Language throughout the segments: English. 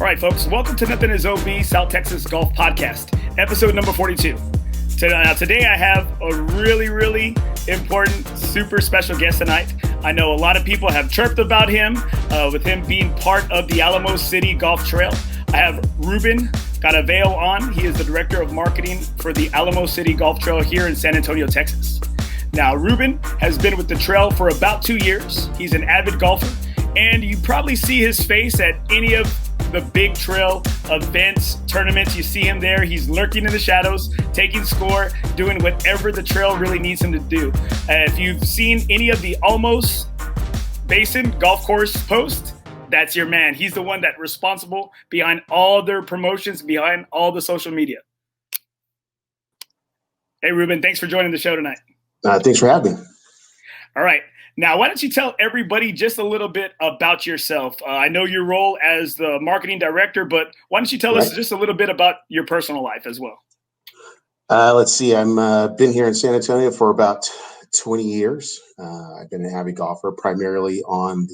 All right, folks, welcome to NothingisOB South Texas Golf Podcast, episode number 42. Today I have a really important, super special guest tonight. I know a lot of people have chirped about him, with him being part of the Alamo City Golf Trail. I have Ruben Caraveo on. He is the Director of Marketing for the Alamo City Golf Trail here in San Antonio, Texas. Now, Ruben has been with the trail for about 2 years. He's an avid golfer, and you probably see his face at any of the big trail events, tournaments. You see him there. He's lurking in the shadows, taking score, doing whatever the trail really needs him to do. If you've seen any of the Alamos Basin golf course post, that's your man. He's the one that's responsible behind all their promotions, behind all the social media. Hey, Ruben, thanks for joining the show tonight. Thanks for having me. All right. Now, why don't you tell everybody just a little bit about yourself? I know your role as the marketing director, but why don't you tell us just a little bit about your personal life as well? Let's see. I'm been here in San Antonio for about 20 years. I've been an avid golfer, primarily on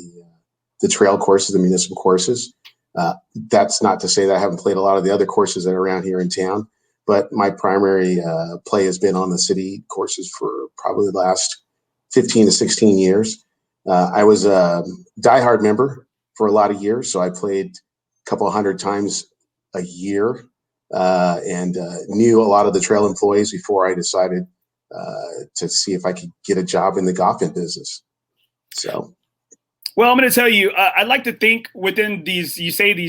the trail courses, the municipal courses. That's not to say that I haven't played a lot of the other courses that are around here in town, but my primary play has been on the city courses for probably the last 15 to 16 years. I was a diehard member for a lot of years, so I played a couple 100 times a year and knew a lot of the trail employees before I decided to see if I could get a job in the golfing business. So, well, I'm going to tell you, I like to think within these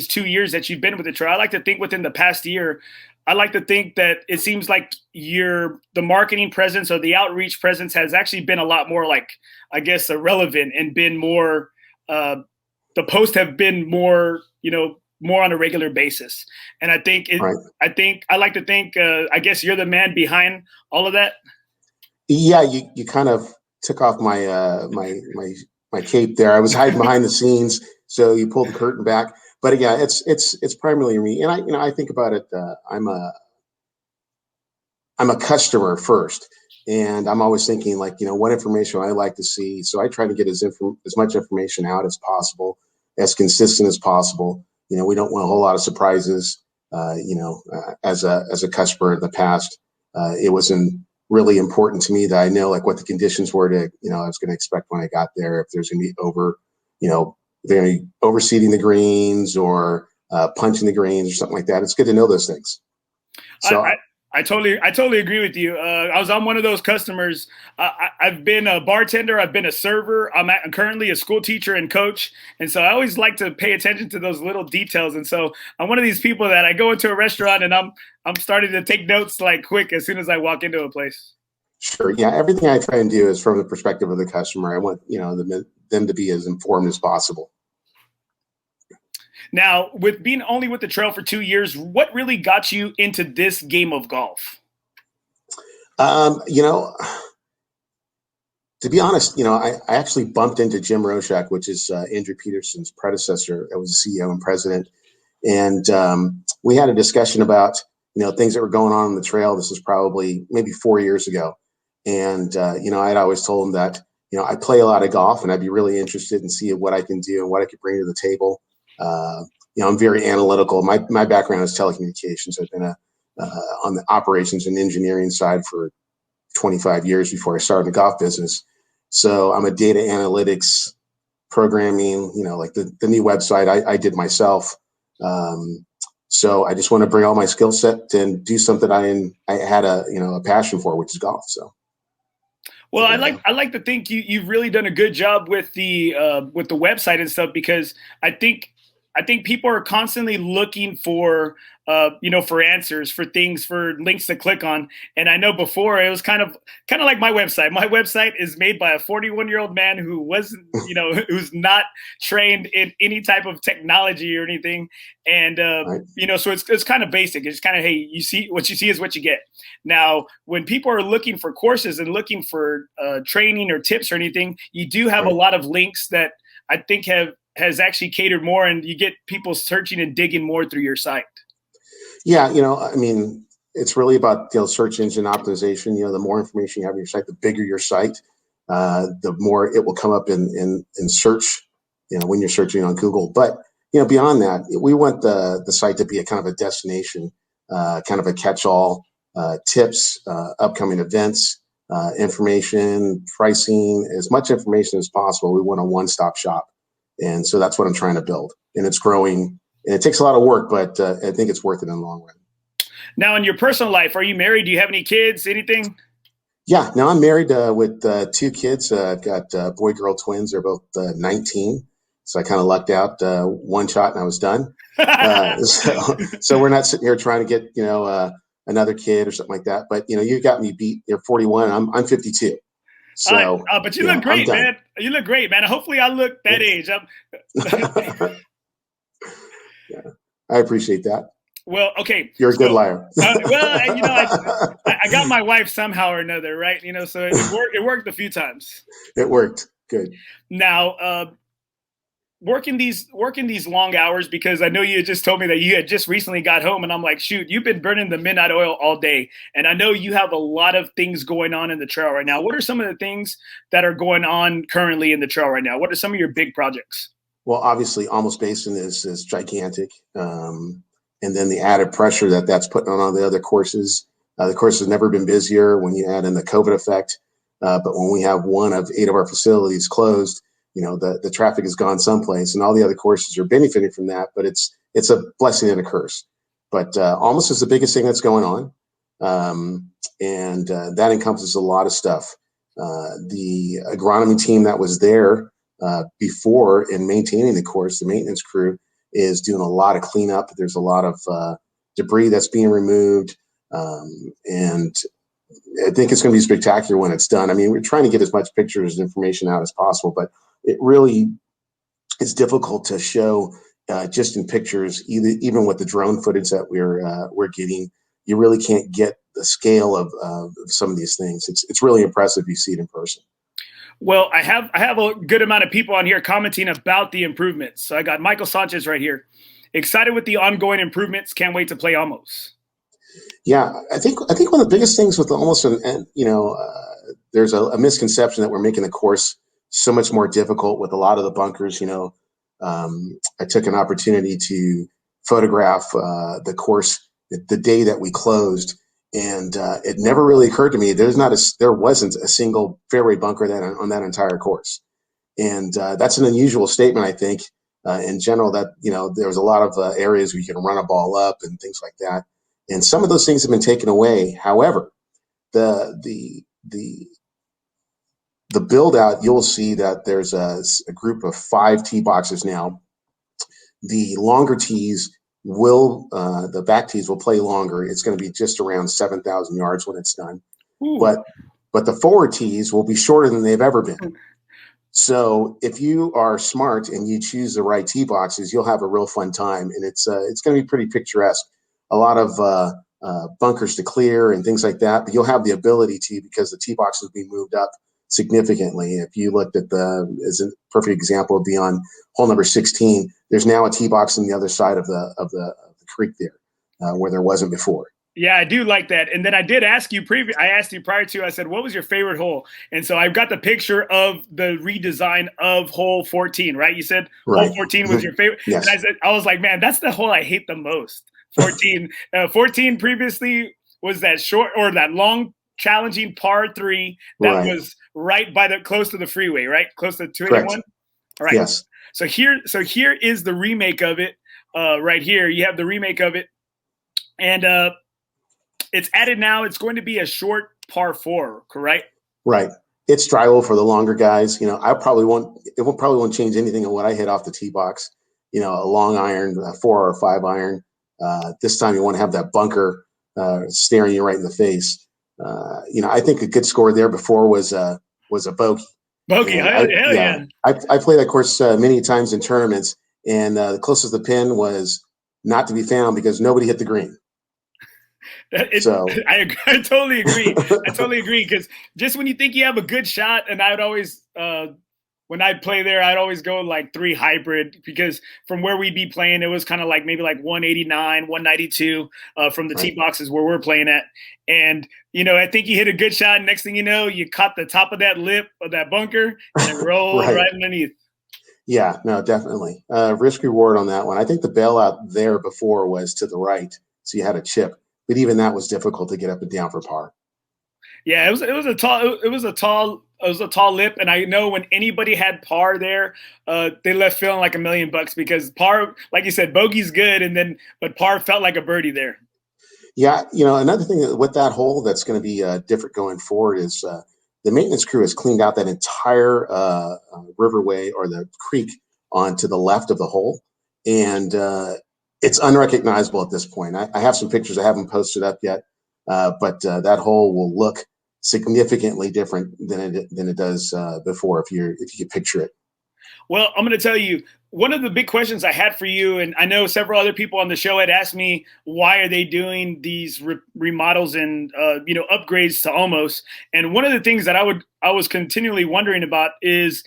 2 years that you've been with the trail, I like to think within the past year, I like to think that it seems like the marketing presence or the outreach presence has actually been a lot more relevant and been more, the posts have been more, more on a regular basis. And I think, I like to think, I guess you're the man behind all of that. Yeah, you kind of took off my my cape there. I was hiding behind the scenes, so you pulled the curtain back. But yeah, it's primarily me, and I think about it. I'm a customer first, and I'm always thinking what information I like to see. So I try to get as much information out as possible, as consistent as possible. We don't want a whole lot of surprises. As a customer in the past, it wasn't really important to me that I know what the conditions were I was going to expect when I got there. If there's going to be they're going to be overseeding the greens or punching the greens or something like that. It's good to know those things. So I totally agree with you. I'm one of those customers. I've been a bartender. I've been a server. I'm currently a school teacher and coach. And so I always like to pay attention to those little details. And so I'm one of these people that I go into a restaurant and I'm starting to take notes quick as soon as I walk into a place. Sure. Yeah. Everything I try and do is from the perspective of the customer. I want, them to be as informed as possible. Now, with being only with the trail for 2 years, what really got you into this game of golf? To be honest, I actually bumped into Jim Roshak, which is Andrew Peterson's predecessor. I was the CEO and president. And we had a discussion about, things that were going on the trail. This was probably maybe 4 years ago. And, I'd always told him that, I play a lot of golf and I'd be really interested in seeing what I can do and what I could bring to the table. I'm very analytical. My background is telecommunications. I've been on the operations and engineering side for 25 years before I started the golf business. So I'm a data analytics programming, the new website I did myself. So I just want to bring all my skill set and do something I had a passion for, which is golf. So. Well, I like to think you've really done a good job with the website and stuff, because I think people are constantly looking for for answers, for things, for links to click on. And I know before it was kind of like my website. My website is made by a 41-year-old man who wasn't, who's not trained in any type of technology or anything. And, so it's kind of basic. It's kind of, hey, what you see is what you get. Now, when people are looking for courses and looking for training or tips or anything, you do have a lot of links that I think has actually catered more, and you get people searching and digging more through your site. Yeah, it's really about search engine optimization. The more information you have on your site, the bigger your site, the more it will come up in search. When you're searching on Google. But beyond that, we want the site to be a kind of a destination, kind of a catch-all, tips, upcoming events, information, pricing, as much information as possible. We want a one-stop shop. And so that's what I'm trying to build. And it's growing. And it takes a lot of work, but I think it's worth it in the long run. Now, in your personal life, are you married? Do you have any kids? Anything? Yeah, now I'm married with 2 kids. I've got boy-girl twins. They're both 19. So I kind of lucked out, one shot and I was done. So we're not sitting here trying to get, another kid or something like that. But, you got me beat. You're 41. I'm 52. So, but you look great, man. You look great, man. Hopefully I look that age. Yeah, I appreciate that. Well, okay. You're a good liar. I got my wife somehow or another, right? So it worked a few times. It worked. Good. Now, working these long hours, because I know you had just told me that you had just recently got home, and I'm like, shoot, you've been burning the midnight oil all day. And I know you have a lot of things going on in the trail right now. What are some of the things that are going on currently in the trail right now? What are some of your big projects? Well, obviously, Almost Basin is gigantic. And then the added pressure that's putting on all the other courses. The course has never been busier when you add in the COVID effect. But when we have one of 8 of our facilities closed, the traffic has gone someplace, and all the other courses are benefiting from that. But it's a blessing and a curse. But Almost is the biggest thing that's going on. And that encompasses a lot of stuff. The agronomy team that was there before in maintaining the course, the maintenance crew, is doing a lot of cleanup. There's a lot of debris that's being removed. And I think it's going to be spectacular when it's done. I mean, we're trying to get as much pictures and information out as possible, but it really is difficult to show just in pictures, even with the drone footage that we're getting. You really can't get the scale of some of these things. It's really impressive if you see it in person. Well, I have a good amount of people on here commenting about the improvements. So I got Michael Sanchez right here. Excited with the ongoing improvements. Can't wait to play Almost. Yeah, I think one of the biggest things with Almost, and there's a misconception that we're making the course so much more difficult with a lot of the bunkers. I took an opportunity to photograph the course the day that we closed. And it never really occurred to me there wasn't a single fairway bunker on that entire course, and that's an unusual statement. I think in general that there was a lot of areas where you can run a ball up and things like that, and some of those things have been taken away. However, the build out, you'll see that there's a group of 5 tee boxes now. The longer tees the back tees will play longer. It's going to be just around 7,000 yards when it's done. Ooh. But the forward tees will be shorter than they've ever been. So if you are smart and you choose the right tee boxes, you'll have a real fun time, and it's going to be pretty picturesque. A lot of bunkers to clear and things like that, but you'll have the ability to, because the tee boxes will be moved up significantly. If you looked at as a perfect example, would be on hole number 16. There's now a tee box on the other side of the creek there, where there wasn't before. Yeah, I do like that. And then I did ask you I asked you prior to, I said, what was your favorite hole? And so I've got the picture of the redesign of hole 14, right? You said right. Hole 14 was your favorite. Yes. And I was like, man, that's the hole I hate the most. 14. 14 previously was that short or that long, challenging par 3 that was right by close to the freeway, right? Close to 281. Correct. All right. Yes. So here is the remake of it. Right here, you have the remake of it, and it's added now. It's going to be a short par 4, correct? Right. It's drivable for the longer guys. It probably won't change anything on what I hit off the tee box. A long iron, a 4 or 5 iron. This time you want to have that bunker staring you right in the face. I think a good score there before was a bogey. Bogey, hell yeah. I played that course many times in tournaments, and the closest the pin was not to be found because nobody hit the green. I totally agree. I totally agree, because just when you think you have a good shot, and I would always when I'd play there, I'd always go like 3 hybrid, because from where we'd be playing, it was kind of like maybe like 189, 192 from the tee boxes where we're playing at. And, I think you hit a good shot. And next thing you know, you caught the top of that lip of that bunker and it rolled right underneath. Yeah, no, definitely. Risk reward on that one. I think the bailout there before was to the right, so you had a chip, but even that was difficult to get up and down for par. Yeah, it was a tall lip, and I know when anybody had par there, they left feeling like $1,000,000 because par, like you said, bogey's good, and then but par felt like a birdie there. Yeah, another thing with that hole that's going to be different going forward is the maintenance crew has cleaned out that entire riverway or the creek onto the left of the hole, and it's unrecognizable at this point. I have some pictures I haven't posted up yet, but that hole will look significantly different than it does before if you could picture it. Well, I'm going to tell you one of the big questions I had for you, and I know several other people on the show had asked me why are they doing these remodels and upgrades to Almost. And one of the things that I was continually wondering about is,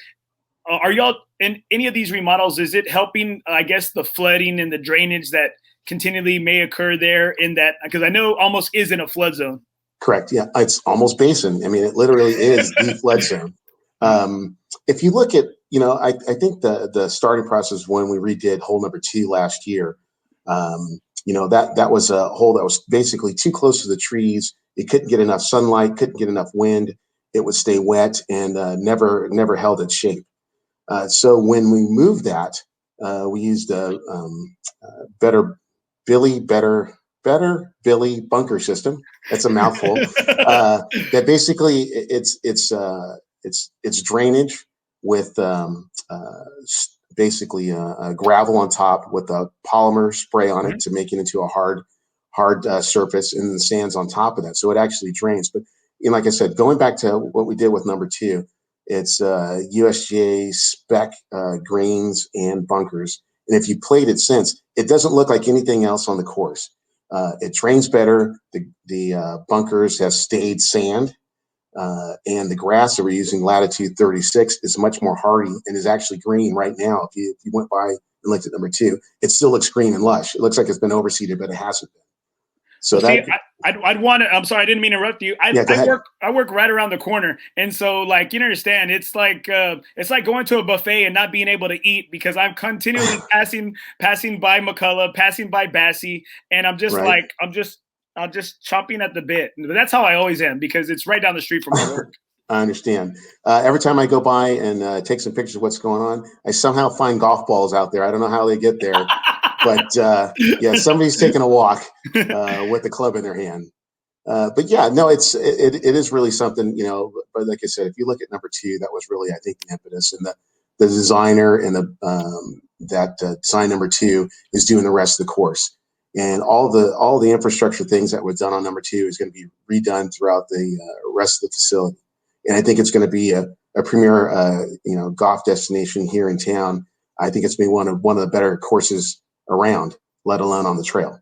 are y'all in any of these remodels? Is it helping, I guess, the flooding and the drainage that continually may occur there? In that, because I know Almost is in a flood zone. Correct. Yeah, it's almost basin. I mean, it literally is the flood zone. If you look at, I think the starting process when we redid hole number 2 last year, that was a hole that was basically too close to the trees. It couldn't get enough sunlight, couldn't get enough wind. It would stay wet and never held its shape. So when we moved that, we used a better Billy bunker system. That's a mouthful. That basically it's drainage with basically gravel on top with a polymer spray on it to make it into a hard surface, and the sand's on top of that, so it actually drains. But like I said, going back to what we did with number 2, it's USGA spec greens and bunkers. And if you played it since, it doesn't look like anything else on the course. It drains better. The bunkers have stayed sand, and the grass that we're using, latitude 36, is much more hardy and is actually green right now. If you went by and looked at number 2, it still looks green and lush. It looks like it's been overseeded, but it hasn't been. So well, I'd want to. I'm sorry, I didn't mean to interrupt you. I work right around the corner, and so like you understand, it's like going to a buffet and not being able to eat because I'm continually passing by McCullough, passing by Bassie, and I'm just right. I'm just chomping at the bit. But that's how I always am because it's right down the street from my work. I understand. Every time I go by and take some pictures of what's going on, I somehow find golf balls out there. I don't know how they get there. But yeah, somebody's taking a walk with the club in their hand. But yeah, no, it is really something, But like I said, if you look at number 2, that was really, I think, the impetus, and the designer and that design number 2 is doing the rest of the course, and all the infrastructure things that were done on number 2 is going to be redone throughout the rest of the facility, and I think it's going to be a premier golf destination here in town. I think it's been one of the better courses around, let alone on the trail.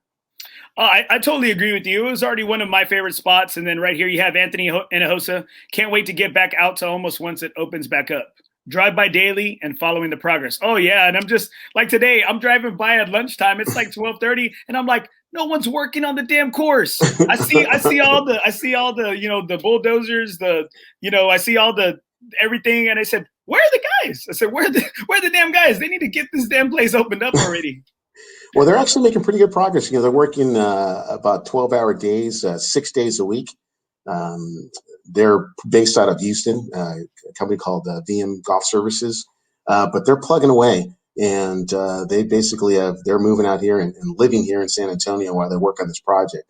I totally agree with you. It was already one of my favorite spots. And then right here, you have Anthony Hinojosa. Can't wait to get back out to Almost once it opens back up. Drive by daily and following the progress. Oh yeah. And I'm just like today, I'm driving by at lunchtime. It's like 12:30. And I'm like, no one's working on the damn course. I see all the, the bulldozers, I see all the everything. And I said, where are the guys? I said, where are the damn guys? They need to get this damn place opened up already. Well, they're actually making pretty good progress. They're working about 12-hour days, 6 days a week. They're based out of Houston, a company called VM Golf Services, but they're plugging away, and they basically they're moving out here and living here in San Antonio while they work on this project.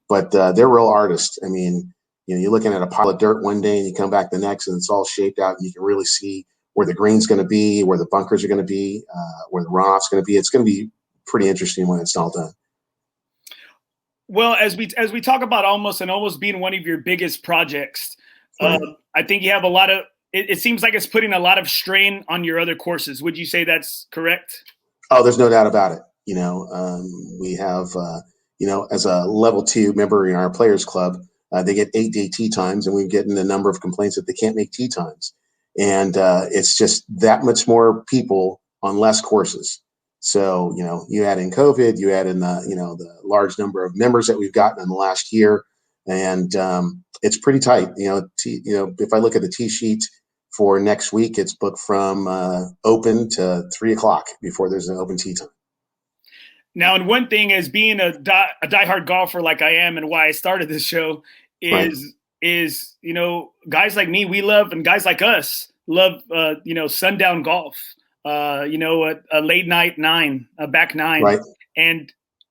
But they're real artists. I mean, you're looking at a pile of dirt one day, and you come back the next, and it's all shaped out, and you can really see where the green's going to be, where the bunkers are going to be, where the runoff's going to be. It's going to be pretty interesting when it's all done. Well, as we talk about Almost being one of your biggest projects, right. I think you have a lot of. It seems like it's putting a lot of strain on your other courses. Would you say that's correct? Oh, there's no doubt about it. We have as a level 2 member in our players club, they get 8-day tee times, and we're getting the number of complaints that they can't make tee times, and it's just that much more people on less courses. So, you add in COVID, you add in the large number of members that we've gotten in the last year, and it's pretty tight. If I look at the tee sheet for next week, it's booked from open to 3:00 before there's an open tee time. Now, and one thing is being a diehard golfer like I am, and why I started this show is guys like me, we love, and guys like us love sundown golf. A late night nine, a back nine, right.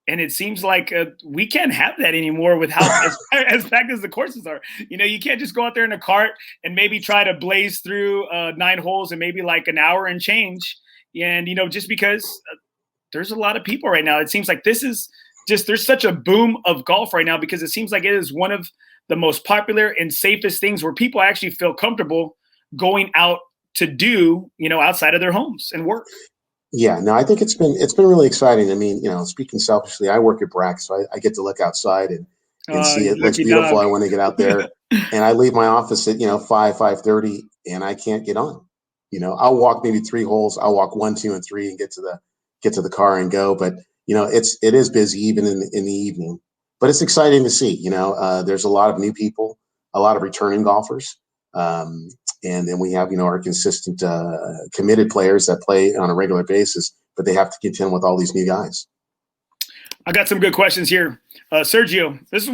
And it seems like we can't have that anymore with how as packed as the courses are. You can't just go out there in a cart and maybe try to blaze through 9 holes in maybe like an hour and change. And, just because there's a lot of people right now. It seems like this is just, there's such a boom of golf right now because it seems like it is one of the most popular and safest things where people actually feel comfortable going out to do, outside of their homes and work. Yeah, no, I think it's been really exciting. I mean, speaking selfishly, I work at Brack, so I get to look outside and see it looks beautiful. Dog. I want to get out there, and I leave my office at 5:30, and I can't get on. I'll walk maybe 3 holes. I'll walk 1, 2, and 3, and get to the car and go. But it is busy even in the evening. But it's exciting to see. There's a lot of new people, a lot of returning golfers. And then we have, our consistent, committed players that play on a regular basis, but they have to contend with all these new guys. I got some good questions here. Sergio, this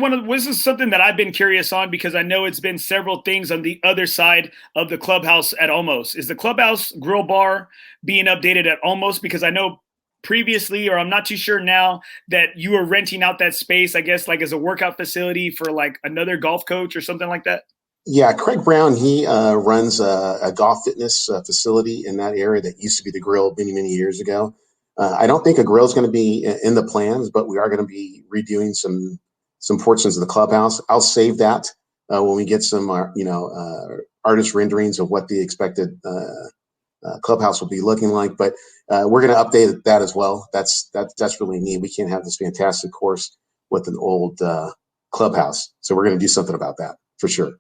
is something that I've been curious on because I know it's been several things on the other side of the clubhouse at Almost. Is the clubhouse grill bar being updated at Almost? Because I know previously, or I'm not too sure now, that you were renting out that space, I guess, like as a workout facility for like another golf coach or something like that. Yeah, Craig Brown, he runs a golf fitness facility in that area that used to be the grill many, many years ago. I don't think a grill is going to be in the plans, but we are going to be redoing some portions of the clubhouse. I'll save that when we get some, artist renderings of what the expected clubhouse will be looking like. But we're going to update that as well. That's really neat. We can't have this fantastic course with an old clubhouse, so we're going to do something about that for sure.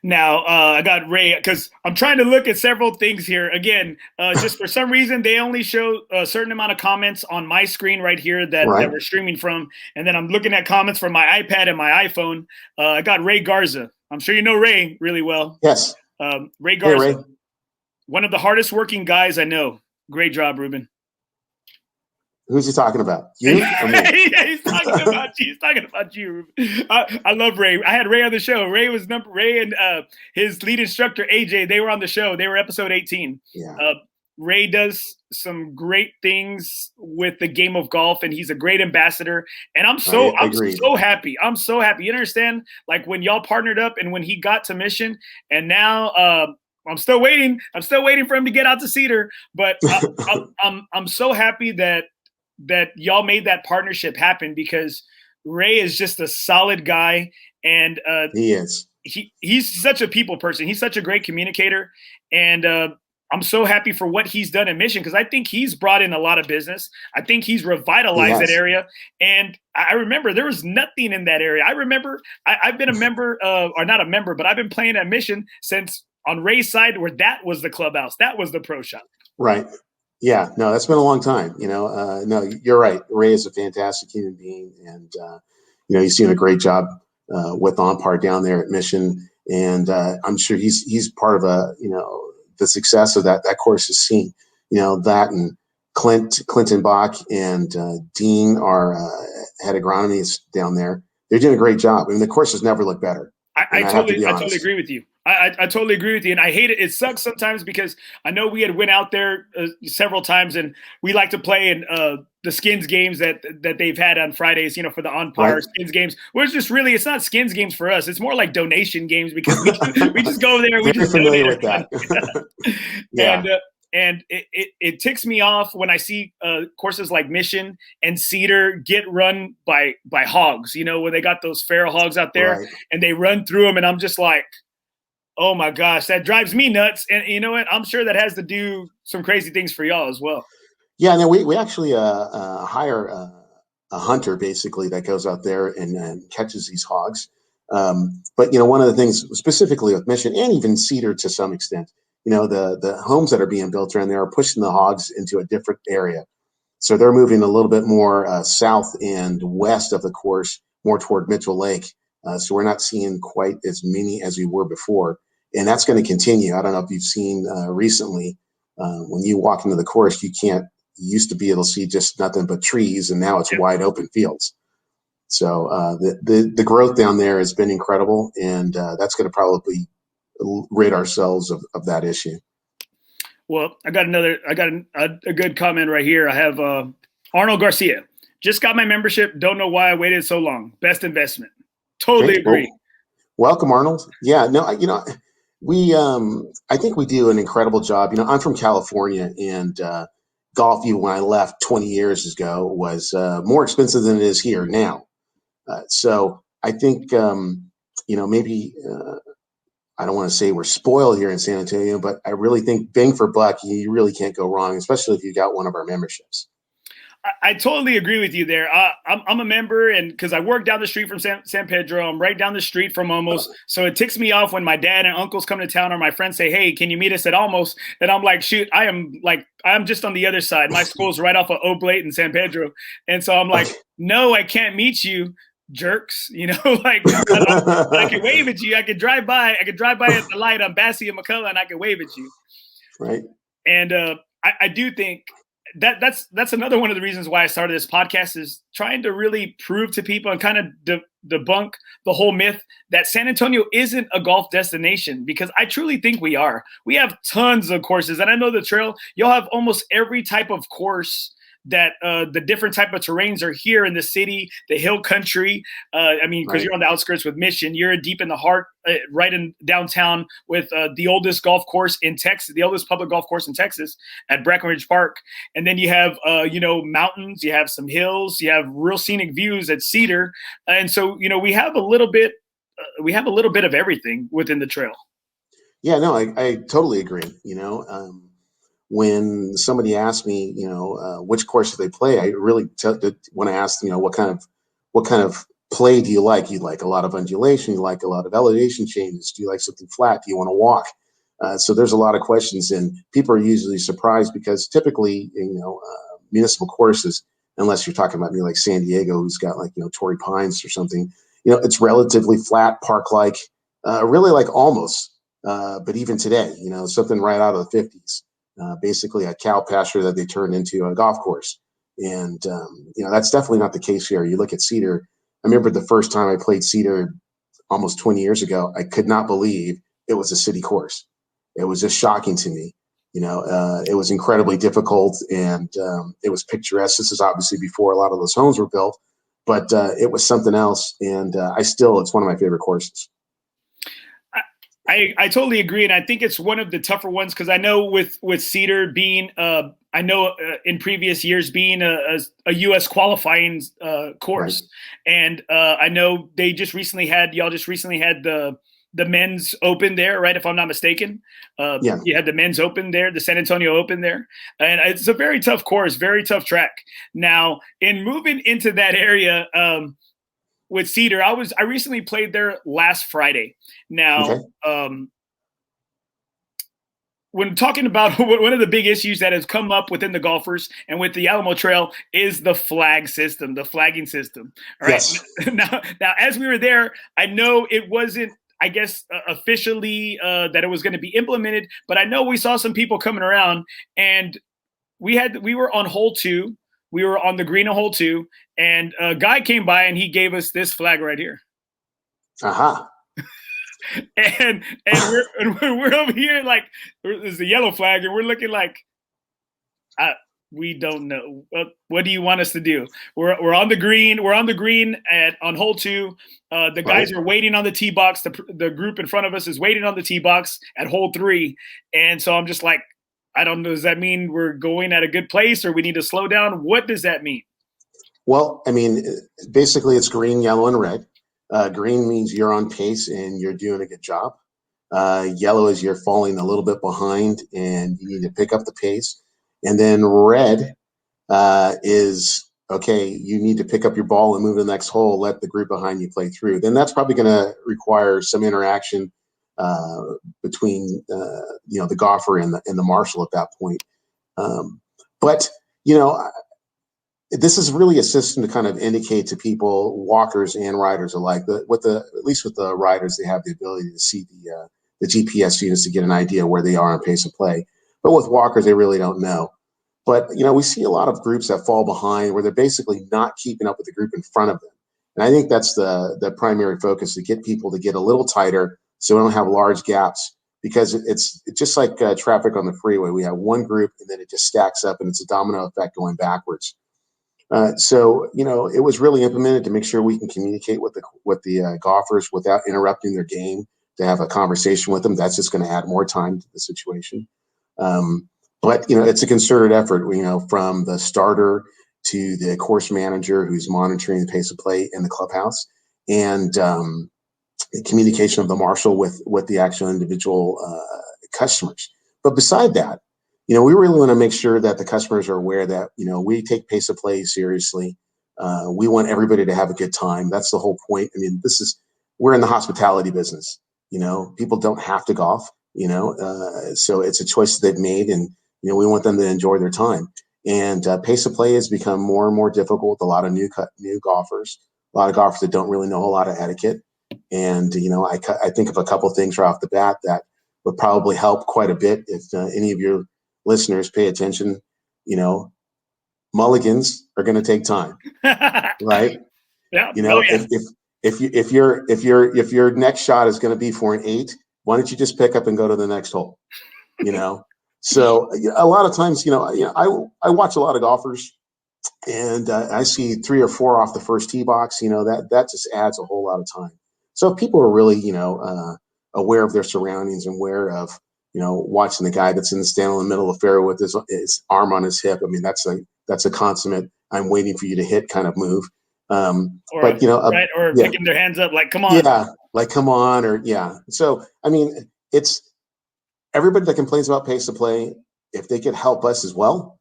Now, I got Ray because I'm trying to look at several things here. Again, just for some reason, they only show a certain amount of comments on my screen right here that we're streaming from. And then I'm looking at comments from my iPad and my iPhone. I got Ray Garza. I'm sure you know Ray really well. Yes. Ray Garza, hey, Ray. One of the hardest working guys I know. Great job, Ruben. Who's he talking about? You? Yeah, he's talking about you. He's talking about you. I love Ray. I had Ray on the show. Ray and his lead instructor AJ. They were on the show. They were episode 18. Yeah. Ray does some great things with the game of golf, and he's a great ambassador. And I'm so happy. I'm so happy. You understand? Like when y'all partnered up, and when he got to Mission, and now. I'm still waiting. I'm still waiting for him to get out to Cedar, but I'm so happy that y'all made that partnership happen because Ray is just a solid guy, and he is. He's such a people person. He's such a great communicator, and I'm so happy for what he's done in Mission because I think he's brought in a lot of business. I think he's revitalized that area, and I remember there was nothing in that area. I remember I've been a member or not a member, but I've been playing at Mission since on Ray's side where that was the clubhouse, that was the pro shop. Right. Yeah, no, that's been a long time. No, you're right. Ray is a fantastic human being, and he's doing a great job with On Par down there at Mission, and I'm sure he's part of the success of that course is seen. That and Clinton Bach and Dean are head agronomists down there. They're doing a great job. I mean, the course has never looked better. I totally agree with you. I totally agree with you, and I hate it. It sucks sometimes because I know we had went out there several times, and we like to play in the skins games that they've had on Fridays, for the On Par skins games. Which just really, it's not skins games for us. It's more like donation games because we just go there. We just familiar with that. Yeah. And it ticks me off when I see courses like Mission and Cedar get run by hogs. When they got those feral hogs out there and they run through them, and I'm just like, oh my gosh, that drives me nuts. And you know what? I'm sure that has to do some crazy things for y'all as well. Yeah, and then we actually hire a hunter basically that goes out there and catches these hogs. But one of the things specifically with Mission and even Cedar to some extent, the homes that are being built around there are pushing the hogs into a different area. So they're moving a little bit more south and west of the course, more toward Mitchell Lake. So we're not seeing quite as many as we were before. And that's going to continue. I don't know if you've seen recently, when you walk into the course, you used to be able to see just nothing but trees, and now it's wide open fields. So the growth down there has been incredible, and that's going to probably rid ourselves of that issue. Well, I got a good comment right here. I have Arnold Garcia. Just got my membership. Don't know why I waited so long. Best investment. Totally agree. Well, welcome, Arnold. Yeah, no, I think we do an incredible job. I'm from California, and golf, even when I left 20 years ago, was more expensive than it is here now. So I think, maybe I don't want to say we're spoiled here in San Antonio, but I really think bang for buck, you really can't go wrong, especially if you got one of our memberships. I totally agree with you there. I'm a member, and because I work down the street from San Pedro, I'm right down the street from Alamos. So it ticks me off when my dad and uncles come to town, or my friends say, "Hey, can you meet us at Alamos?" And I'm like, "Shoot, I'm just on the other side. My school's right off of Oblate and San Pedro," and so I'm like, "No, I can't meet you, jerks." I can wave at you. I could drive by. at the light on Bassie and McCullough, and I can wave at you. Right. And I do think that's another one of the reasons why I started this podcast, is trying to really prove to people and kind of debunk the whole myth that San Antonio isn't a golf destination, because I truly think we are. We have tons of courses, and I know the trail, you'll have almost every type of course that the different type of terrains are here in the city, the hill country. Because you're on the outskirts with Mission, you're deep in the heart, right in downtown with the oldest golf course in Texas, the oldest public golf course in Texas at Breckenridge Park. And then you have, mountains, you have some hills, you have real scenic views at Cedar. And so, we have a little bit of everything within the trail. Yeah, no, I totally agree. When somebody asks me, which course do they play, I really want to ask, what kind of play do you like? You like a lot of undulation? You like a lot of elevation changes? Do you like something flat? Do you want to walk? So there's a lot of questions, and people are usually surprised because typically, municipal courses, unless you're talking about me like San Diego, who's got Torrey Pines or something, it's relatively flat, park-like, really like almost. But even today, something right out of the 50s. Basically a cow pasture that they turned into a golf course. And, that's definitely not the case here. You look at Cedar. I remember the first time I played Cedar almost 20 years ago, I could not believe it was a city course. It was just shocking to me. It was incredibly difficult, and it was picturesque. This is obviously before a lot of those homes were built, but it was something else. And it's one of my favorite courses. I totally agree, and I think it's one of the tougher ones, because I know with Cedar being, in previous years being a U.S. qualifying course, right. And I know y'all just recently had the men's open there, right? If I'm not mistaken, yeah. You had the men's open there, the San Antonio Open there, and it's a very tough course, very tough track. Now, in moving into that area. With Cedar, I recently played there last Friday. Now, when talking about one of the big issues that has come up within the golfers and with the Alamo Trail is the flagging system. All right. Yes. Now, as we were there, I know it wasn't, I guess, officially that it was going to be implemented, but I know we saw some people coming around, and we were on hole 2. We were on the green of hole 2, and a guy came by and he gave us this flag right here. Uh-huh. and we're over here like there's the yellow flag, and we're looking like we don't know. What do you want us to do? We're on the green. We're on the green on hole 2. The guys are waiting on the tee box. The group in front of us is waiting on the tee box at hole 3, and so I'm just like, I don't know. Does that mean we're going at a good place, or we need to slow down? What does that mean? Well, basically it's green, yellow, and red. Green means you're on pace and you're doing a good job. Yellow is you're falling a little bit behind and you need to pick up the pace. And then red is, okay, you need to pick up your ball and move to the next hole, let the group behind you play through. Then that's probably going to require some interaction between the golfer and the marshal at that point. But this is really a system to kind of indicate to people, walkers and riders alike, at least with the riders, they have the ability to see the GPS units to get an idea where they are on pace of play. But with walkers, they really don't know. But, we see a lot of groups that fall behind where they're basically not keeping up with the group in front of them. And I think that's the primary focus, to get people to get a little tighter so we don't have large gaps, because it's just like traffic on the freeway. We have one group and then it just stacks up and it's a domino effect going backwards. So it was really implemented to make sure we can communicate with the golfers without interrupting their game, to have a conversation with them. That's just going to add more time to the situation. But it's a concerted effort, from the starter to the course manager who's monitoring the pace of play in the clubhouse, and the communication of the marshal with the actual individual customers. But beside that, we really want to make sure that the customers are aware that, we take pace of play seriously. We want everybody to have a good time. That's the whole point. I mean, we're in the hospitality business. People don't have to golf, so it's a choice that they've made, and, we want them to enjoy their time. And pace of play has become more and more difficult with a lot of new golfers, a lot of golfers that don't really know a lot of etiquette. And, I think of a couple of things right off the bat that would probably help quite a bit if any of your listeners pay attention. Mulligans are going to take time, right? Yeah. If your next shot is going to be for an 8, why don't you just pick up and go to the next hole? So a lot of times, I watch a lot of golfers, and I see 3 or 4 off the first tee box. That just adds a whole lot of time. So if people are really, aware of their surroundings and aware of, watching the guy that's in the stand in the middle of the fairway with his arm on his hip. I mean, that's a consummate "I'm waiting for you to hit" kind of move. Or picking their hands up like, "Come on." Yeah, like, "Come on," or yeah. So I mean, it's everybody that complains about pace of play. If they could help us as well,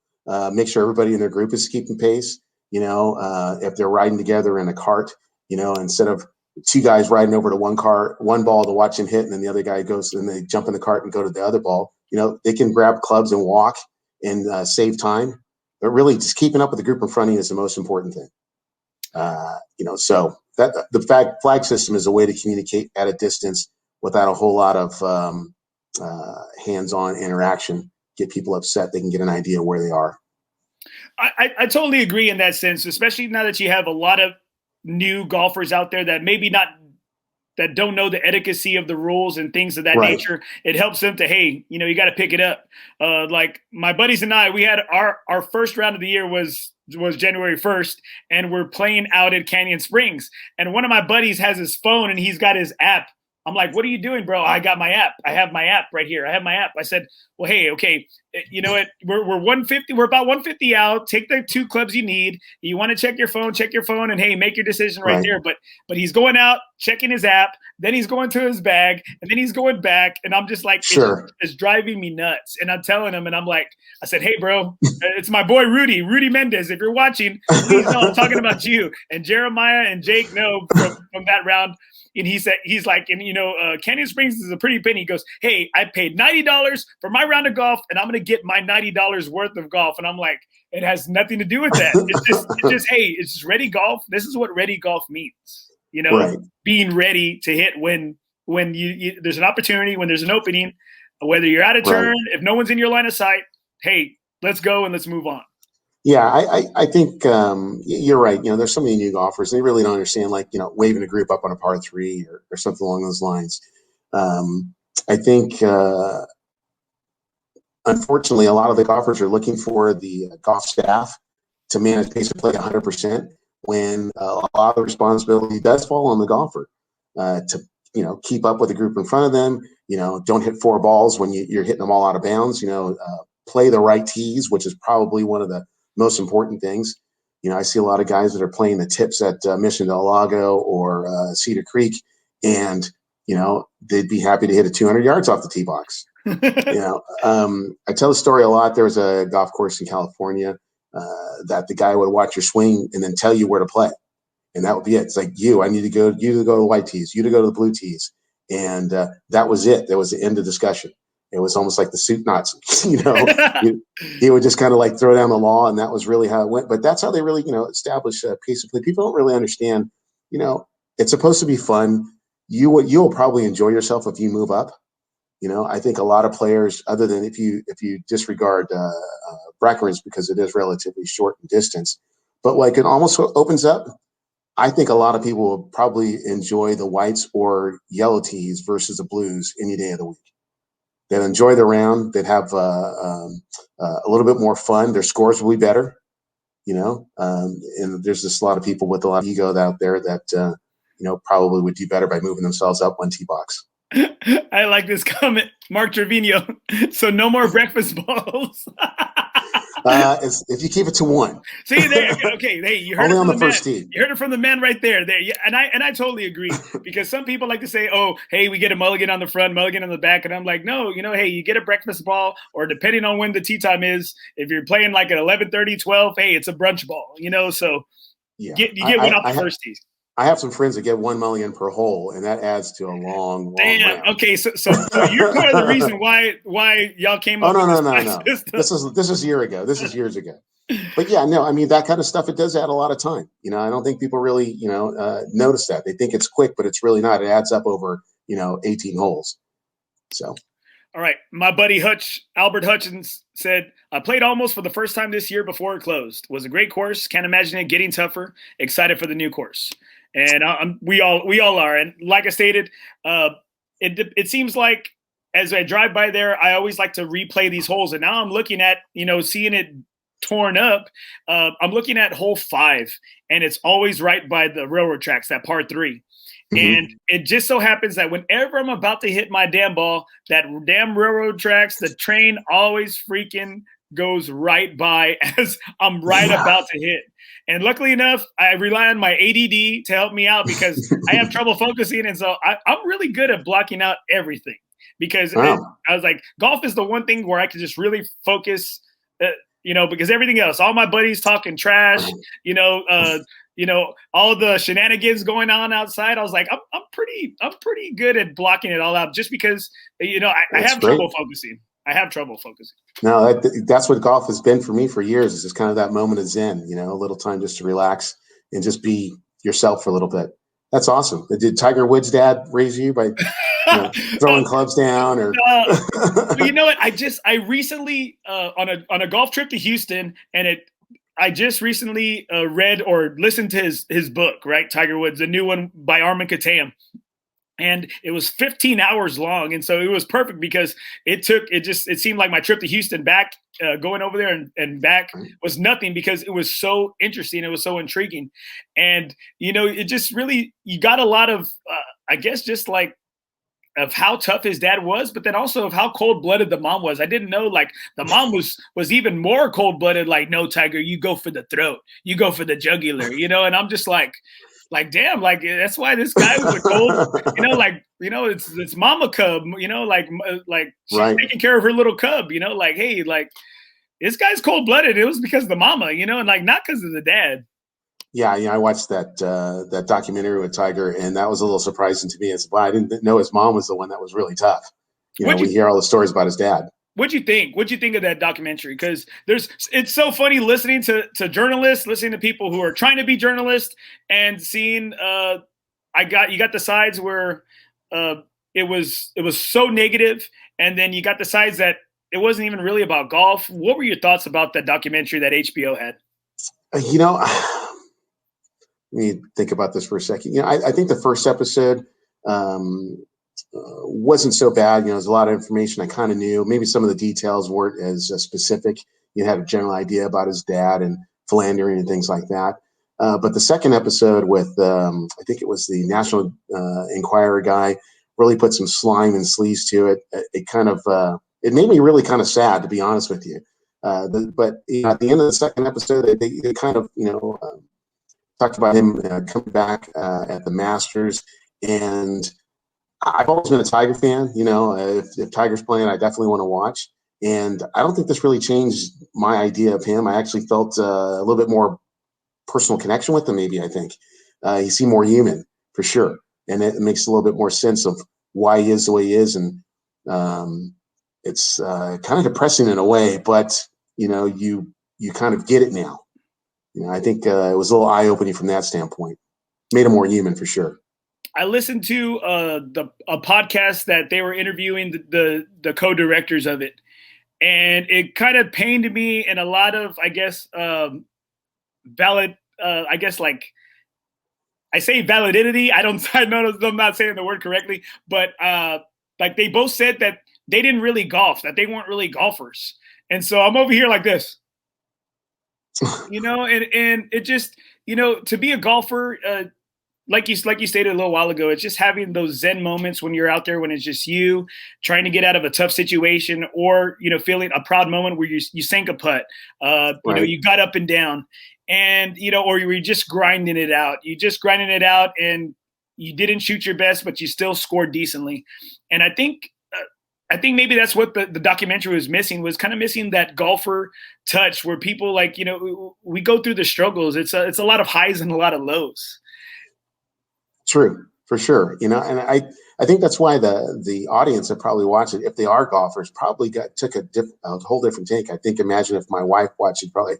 make sure everybody in their group is keeping pace. If they're riding together in a cart, instead of 2 guys riding over to one ball to watch him hit, and then the other guy goes and they jump in the cart and go to the other ball. They can grab clubs and walk and save time. But really, just keeping up with the group in front of you is the most important thing. So that the flag system is a way to communicate at a distance without a whole lot of hands-on interaction. Get people upset. They can get an idea where they are. I totally agree in that sense, especially now that you have a lot of new golfers out there that that don't know the etiquette of the rules and things of that nature. It helps them to, hey, you got to pick it up. Like my buddies and I, we had our first round of the year was January 1st, and we're playing out at Canyon Springs. And one of my buddies has his phone and he's got his app. I'm like, "What are you doing, bro?" "I got my app. I have my app right here. I have my app." I said, "Well, hey, okay, you know what? We're 150. We're about 150 out. Take the 2 clubs you need. You want to check your phone, and hey, make your decision right there." But he's going out, checking his app, then he's going to his bag, and then he's going back, and I'm just like, it's driving me nuts. And I'm telling him, and I'm like, I said, "Hey, bro, it's my boy Rudy Mendez. If you're watching, please know I'm talking about you." And Jeremiah and Jake know from that round. And he's like, Canyon Springs is a pretty penny. He goes, "Hey, I paid $90 for my round of golf, and I'm going to get my $90 worth of golf." And I'm like, it has nothing to do with that. It's just, hey, it's just ready golf. This is what ready golf means. Being ready to hit when there's an opportunity, when there's an opening, whether you're out of turn, if no one's in your line of sight, hey, let's go and let's move on. Yeah, I think you're right. There's so many new golfers, and they really don't understand, like, waving a group up on a par 3 or something along those lines. I think, unfortunately, a lot of the golfers are looking for the golf staff to manage pace of play 100%, when a lot of the responsibility does fall on the golfer to keep up with the group in front of them. Don't hit 4 balls when you're hitting them all out of bounds. Play the right tees, which is probably one of the most important things. I see a lot of guys that are playing the tips at Mission del Lago or Cedar Creek, and they'd be happy to hit it 200 yards off the tee box. I tell the story a lot. There was a golf course in California that the guy would watch your swing and then tell you where to play, and that would be it. It's like, I need you to go to the white tees, you to go to the blue tees, and that was it. That was the end of discussion. It was almost like the suit Nazi, he would just kind of like throw down the law, and that was really how it went. But that's how they really, establish a pace of play. People don't really understand, it's supposed to be fun. You'll probably enjoy yourself if you move up, I think a lot of players, other than if you disregard Breckenridge because it is relatively short in distance, but like it almost opens up. I think a lot of people will probably enjoy the whites or yellow tees versus the blues any day of the week. They'll enjoy the round. They'd have a little bit more fun. Their scores will be better, and there's just a lot of people with a lot of ego out there that, probably would do better by moving themselves up one tee box. I like this comment, Mark Trevino. So no more breakfast balls. If you keep it to one. See there, okay. Hey, you heard only it from on the first tee. You heard it from the man right there. Yeah, and I totally agree, because some people like to say, "Oh, hey, we get a mulligan on the front, mulligan on the back," and I'm like, no, hey, you get a breakfast ball, or depending on when the tee time is, if you're playing like at 11:30, 12, hey, it's a brunch ball, So you get one off the first tee. I have some friends that get one mulligan per hole, and that adds to a long round. Okay, so you're part of the reason why y'all came up. No. This is a year ago. This is years ago. But yeah, no, I mean that kind of stuff. It does add a lot of time. I don't think people really notice that. They think it's quick, but it's really not. It adds up over 18 holes. So. All right, my buddy Albert Hutchins said, I played almost for the first time this year before it closed. It was a great course. Can't imagine it getting tougher. Excited for the new course. And we all are. And like I stated, it seems like as I drive by there, I always like to replay these holes. And now I'm looking at, seeing it torn up. I'm looking at hole 5, and it's always right by the railroad tracks, that par 3. And it just so happens that whenever I'm about to hit my damn ball, that damn railroad tracks, the train always freaking goes right by as I'm about to hit. And luckily enough, I rely on my ADD to help me out, because I have trouble focusing. And so I'm really good at blocking out everything, because I was like, golf is the one thing where I can just really focus, because everything else, all my buddies talking trash, all the shenanigans going on outside. I was like, I'm pretty good at blocking it all out, just because, I have trouble focusing. No, that's what golf has been for me for years. It's just kind of that moment of zen, a little time just to relax and just be yourself for a little bit. That's awesome. Did Tiger Woods' dad raise you by throwing clubs down? Or you know what? I recently on a golf trip to Houston, and I just recently read or listened to his book, right? Tiger Woods, the new one by Armin Katayan. And it was 15 hours long. And so it was perfect, because it seemed like my trip to Houston back, going over there and back, was nothing, because it was so interesting. It was so intriguing. And, it just really, you got a lot of, I guess, just like, of how tough his dad was, but then also of how cold-blooded the mom was. I didn't know, like, the mom was even more cold-blooded, like, no, Tiger, you go for the throat. You go for the jugular, and I'm just like, damn, like, that's why this guy was a cold, it's mama cub, she's taking care of her little cub, like, hey, like, this guy's cold-blooded. It was because of the mama, and like, not because of the dad. Yeah, I watched that documentary with Tiger, and that was a little surprising to me. I didn't know his mom was the one that was really tough. We hear all the stories about his dad. What'd you think? What'd you think of that documentary? Because it's so funny listening to journalists, listening to people who are trying to be journalists, and seeing you got the sides where it was so negative, and then you got the sides that it wasn't even really about golf. What were your thoughts about that documentary that HBO had? Let me think about this for a second. I think the first episode wasn't so bad. There's a lot of information I kind of knew. Maybe some of the details weren't as specific. You had a general idea about his dad and philandering and things like that. But the second episode with, I think it was the National Enquirer guy, really put some slime and sleaze to it. It kind of, it made me really kind of sad, to be honest with you. But at the end of the second episode, they kind of, talked about him coming back at the Masters, and I've always been a Tiger fan. If Tiger's playing, I definitely want to watch. And I don't think this really changed my idea of him. I actually felt a little bit more personal connection with him. Maybe I think he seemed more human for sure, and it makes a little bit more sense of why he is the way he is. And it's kind of depressing in a way, but you kind of get it now. I think it was a little eye-opening from that standpoint. Made him more human for sure. I listened to a podcast that they were interviewing the co-directors of it, and it kind of pained me in a lot of, I guess, valid, I guess, like, I say validity. I know I'm not saying the word correctly, but like they both said that they didn't really golf, that they weren't really golfers. And so I'm over here like this, and it just, to be a golfer, like you stated a little while ago, it's just having those Zen moments when you're out there, when it's just you trying to get out of a tough situation, or feeling a proud moment where you sank a putt, Right. you got up and down, and or you were just grinding it out. And you didn't shoot your best, but you still scored decently. And I think maybe that's what the documentary was missing, was kind of missing that golfer touch where people, like, we go through the struggles. It's a lot of highs and a lot of lows. True, for sure. And I think that's why the audience that probably watched it, if they are golfers, probably took a whole different take. I think, imagine if my wife watched it, probably,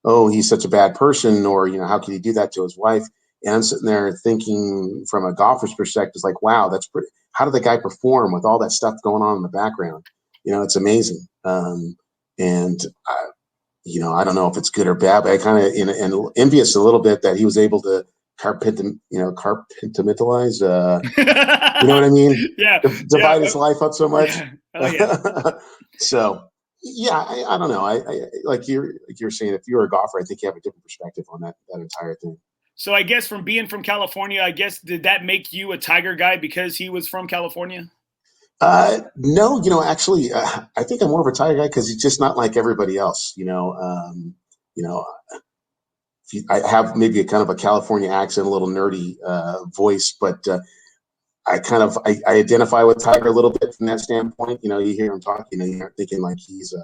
oh, he's such a bad person, or how could he do that to his wife? And I'm sitting there thinking from a golfer's perspective, like, wow, that's pretty. How did the guy perform with all that stuff going on in the background? It's amazing. And I don't know if it's good or bad, but I kind of and envious a little bit that he was able to compartmentalize, you know what I mean? Yeah. Divide his life up so much. Yeah. Oh, yeah. So yeah, I don't know. I like you're saying, if you're a golfer, I think you have a different perspective on that entire thing. So I guess from being from California, I guess, did that make you a Tiger guy because he was from California? No, actually, I think I'm more of a Tiger guy because he's just not like everybody else. I have maybe a kind of a California accent, a little nerdy voice, but I identify with Tiger a little bit from that standpoint. You hear him talk, you're thinking like he's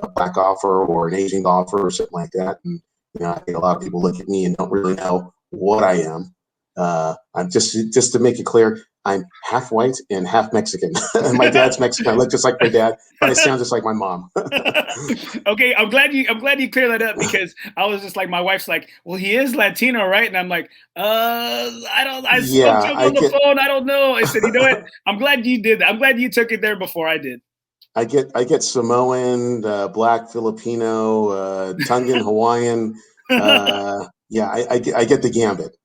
a black golfer or an Asian golfer or something like that. And I think a lot of people look at me and don't really know what I am. I'm just to make it clear, I'm half white and half Mexican. And my dad's Mexican. I look just like my dad, but I sound just like my mom. Okay, I'm glad you cleared that up, because I was just like, my wife's like, well, he is Latino, right? And I'm like, I spoke to him on the phone. I don't know. I said, you know what? I'm glad you did that. I'm glad you took it there before I did. I get Samoan, Black, Filipino, Tongan, Hawaiian. Yeah, I get the gambit.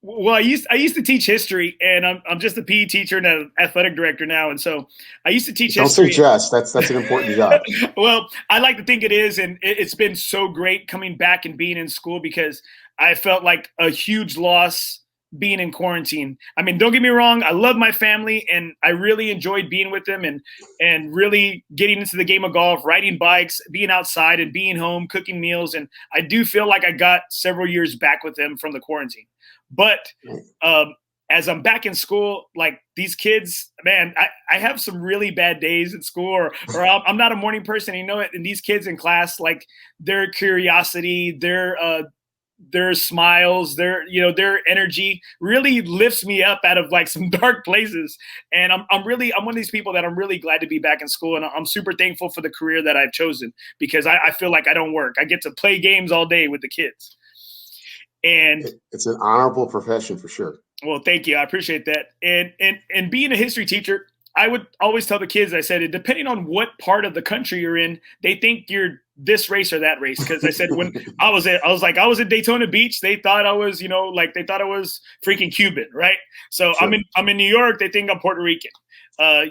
Well, I used to teach history, and I'm just a PE teacher and an athletic director now, and so I used to teach history. Don't say just. That's an important job. Well, I like to think it is, and it's been so great coming back and being in school, because I felt like a huge loss being in quarantine. I mean, don't get me wrong, I love my family, and I really enjoyed being with them and really getting into the game of golf, riding bikes, being outside and being home, cooking meals, and I do feel like I got several years back with them from the quarantine. But as I'm back in school, like, these kids, man, I have some really bad days at school, or I'm not a morning person, and these kids in class, like, their curiosity, their smiles, their energy really lifts me up out of like some dark places. And I'm one of these people that I'm really glad to be back in school. And I'm super thankful for the career that I've chosen, because I feel like I don't work. I get to play games all day with the kids. And it's an honorable profession for sure. Well, thank you. I appreciate that. And being a history teacher, I would always tell the kids, I said, depending on what part of the country you're in, they think you're this race or that race. Because I said, when I was at Daytona Beach, they thought I was, they thought I was freaking Cuban, right? So sure. I'm in New York, they think I'm Puerto Rican. I'm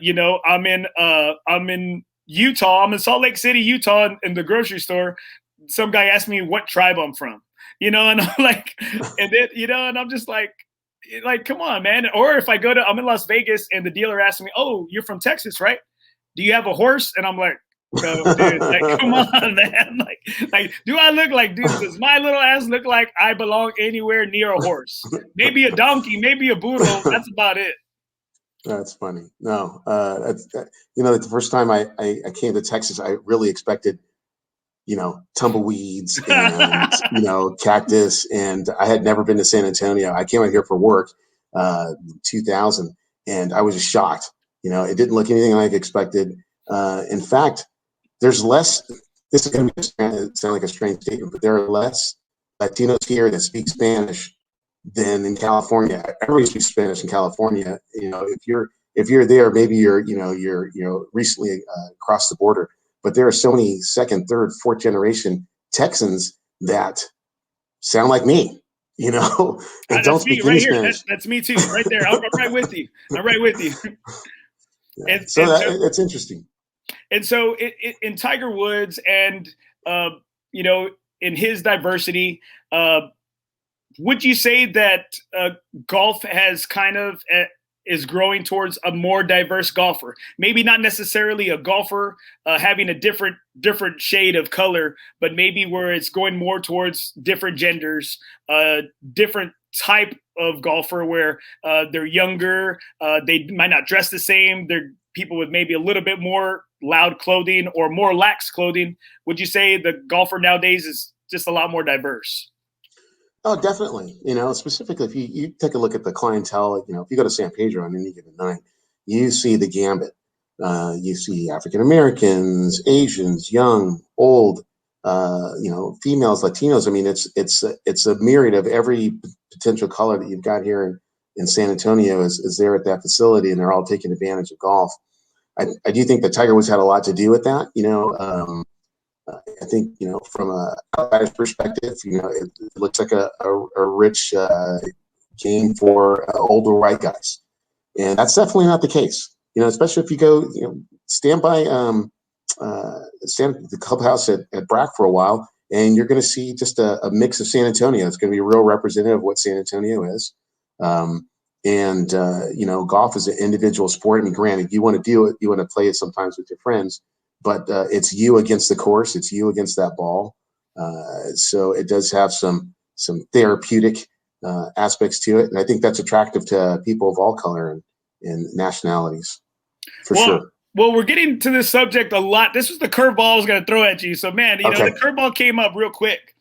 in Utah, I'm in Salt Lake City, Utah, in the grocery store. Some guy asked me what tribe I'm from, and I'm like, and then, and I'm just like, come on, man. Or if I'm in Las Vegas and the dealer asks me, oh, you're from Texas, right? Do you have a horse? And I'm like, oh, dude, like, come on, man. Like, do I look like, dude, does my little ass look like I belong anywhere near a horse? Maybe a donkey, maybe a poodle. That's about it. That's funny. No, the first time I came to Texas, I really expected, tumbleweeds and, cactus. And I had never been to San Antonio. I came out here for work, 2000, and I was just shocked. It didn't look anything like I expected. In fact, there's less, this is going to sound like a strange statement, but there are less Latinos here that speak Spanish than in California. Everybody speaks Spanish in California. If you're there, maybe you're recently crossed the border. But there are so many second, third, fourth generation Texans that sound like me, and don't That's me speak right any here. Spanish. That's me too, right there. I'm right with you. I'm right with you. Yeah. So that's interesting. And so in Tiger Woods and, in his diversity, would you say that golf has kind of is growing towards a more diverse golfer? Maybe not necessarily a golfer having a different shade of color, but maybe where it's going more towards different genders, different type of golfer where they're younger, they might not dress the same. They're people with maybe a little bit more loud clothing or more lax clothing. Would you say the golfer nowadays is just a lot more diverse? Oh, definitely. Specifically, if you take a look at the clientele, if you go to San Pedro on any given night, you see the gambit. You see African Americans, Asians, young, old, females, Latinos. I mean, it's a myriad of every potential color that you've got here in San Antonio is there at that facility, and they're all taking advantage of golf. I do think that Tiger Woods had a lot to do with that. I think, from a outsider's perspective, it looks like a rich game for older white guys. And that's definitely not the case, especially if you go, stand by, stand at the clubhouse at Brack for a while, and you're going to see just a mix of San Antonio. It's going to be a real representative of what San Antonio is. Golf is an individual sport. I mean, granted, you want to do it, you want to play it sometimes with your friends, but it's you against the course. It's you against that ball. So it does have some therapeutic aspects to it, and I think that's attractive to people of all color and nationalities, for sure. Well, we're getting to this subject a lot. This was the curveball I was going to throw at you. So, man, Okay. The curveball came up real quick.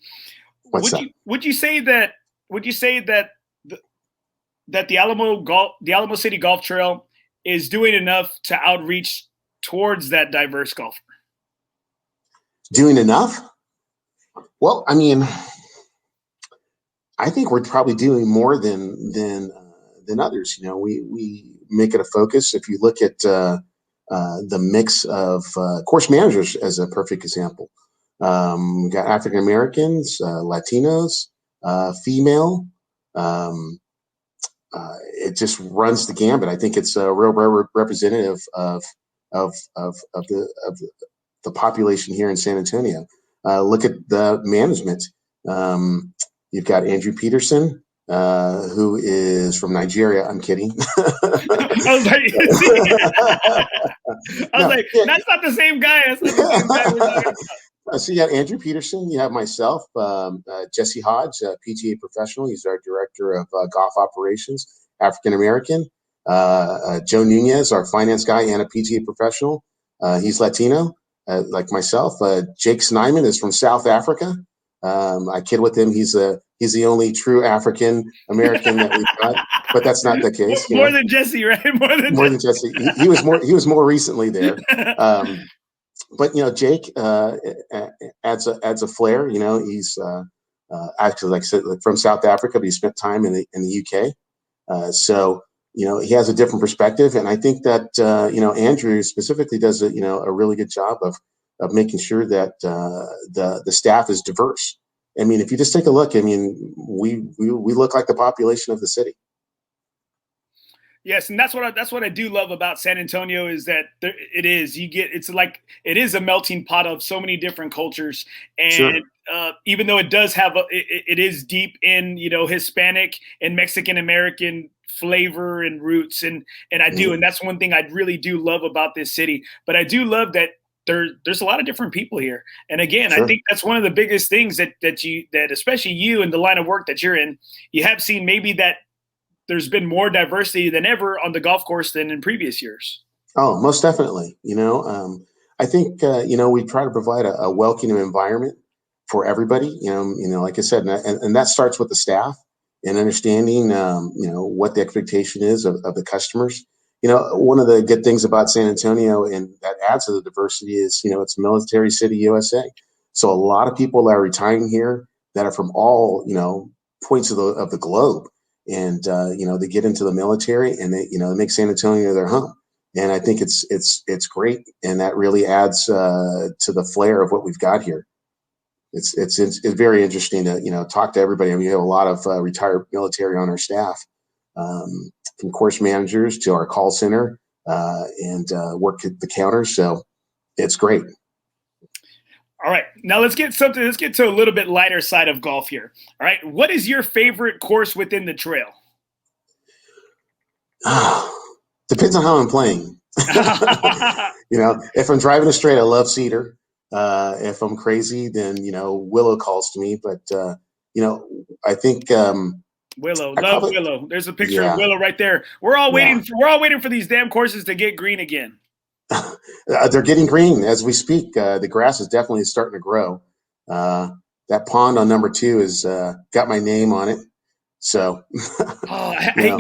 Would you say that the Alamo City Golf Trail is doing enough to outreach towards that diverse golfer? Doing enough? Well, I mean, I think we're probably doing more than others. We make it a focus. If you look at the mix of course managers as a perfect example, we got African Americans, Latinos, female. It just runs the gambit. I think it's a real representative of the population here in San Antonio. Look at the management. You've got Andrew Peterson, who is from Nigeria. I'm kidding. I was like, that's not the same guy. That's not the same guy we're talking about. So you have Andrew Peterson, you have myself, Jesse Hodge, PGA professional. He's our director of golf operations, African American. Joe Nunez, our finance guy and a PGA professional. He's Latino, like myself. Jake Snyman is from South Africa. I kid with him. He's the only true African American that we've got, but that's not the case. More than Jesse, right? More than Jesse. He was more recently there. But Jake adds a flair. He's actually, like I said, from South Africa, but he spent time in the UK. So he has a different perspective, and I think that Andrew specifically does a really good job of making sure that the staff is diverse. I mean, if you just take a look, I mean, we look like the population of the city. Yes, and that's what I do love about San Antonio is that it is a melting pot of so many different cultures, and Sure. Even though it does have it is deep in Hispanic and Mexican American flavor and roots, and I do, and that's one thing I really do love about this city. But I do love that there's a lot of different people here, and again, Sure. I think that's one of the biggest things that especially you in the line of work that you're in, you have seen maybe that there's been more diversity than ever on the golf course than in previous years. Oh, most definitely. I think we try to provide a welcoming environment for everybody. Like I said, and that starts with the staff and understanding what the expectation is of the customers. One of the good things about San Antonio, and that adds to the diversity, is it's military city USA. So a lot of people that are retiring here that are from all points of the globe. and they get into the military, and they make San Antonio their home. And I think it's great, and that really adds to the flair of what we've got here. It's very interesting to talk to everybody. I mean, we have a lot of retired military on our staff, from course managers to our call center, and work at the counter. So it's great. All right, now let's get to a little bit lighter side of golf here. All right, what is your favorite course within the trail? Depends on how I'm playing. If I'm driving a straight, I love Cedar. If I'm crazy, then Willow calls to me. But I think Willow, Willow. There's a picture of Willow right there. We're all waiting for these damn courses to get green again. They're getting green as we speak. The grass is definitely starting to grow. That pond on number 2 has got my name on it. So, you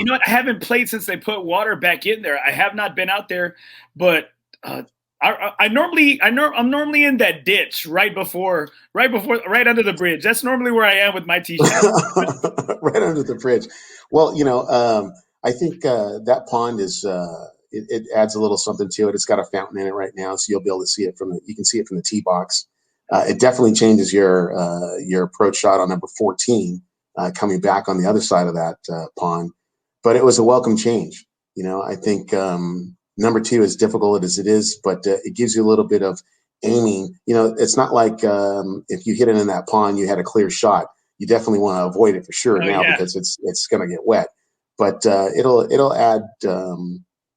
know what? I haven't played since they put water back in there. I have not been out there, but I'm normally in that ditch right under the bridge. That's normally where I am with my tee shot. Right under the bridge. Well, I think that pond is it adds a little something to it. It's got a fountain in it right now, so you'll be able to see it from the tee box. It definitely changes your approach shot on number 14. Coming back on the other side of that pond, but it was a welcome change. I think number 2, as difficult as it is, but it gives you a little bit of aiming. It's not like if you hit it in that pond, you had a clear shot. You definitely want to avoid it for sure because it's going to get wet. But it'll add.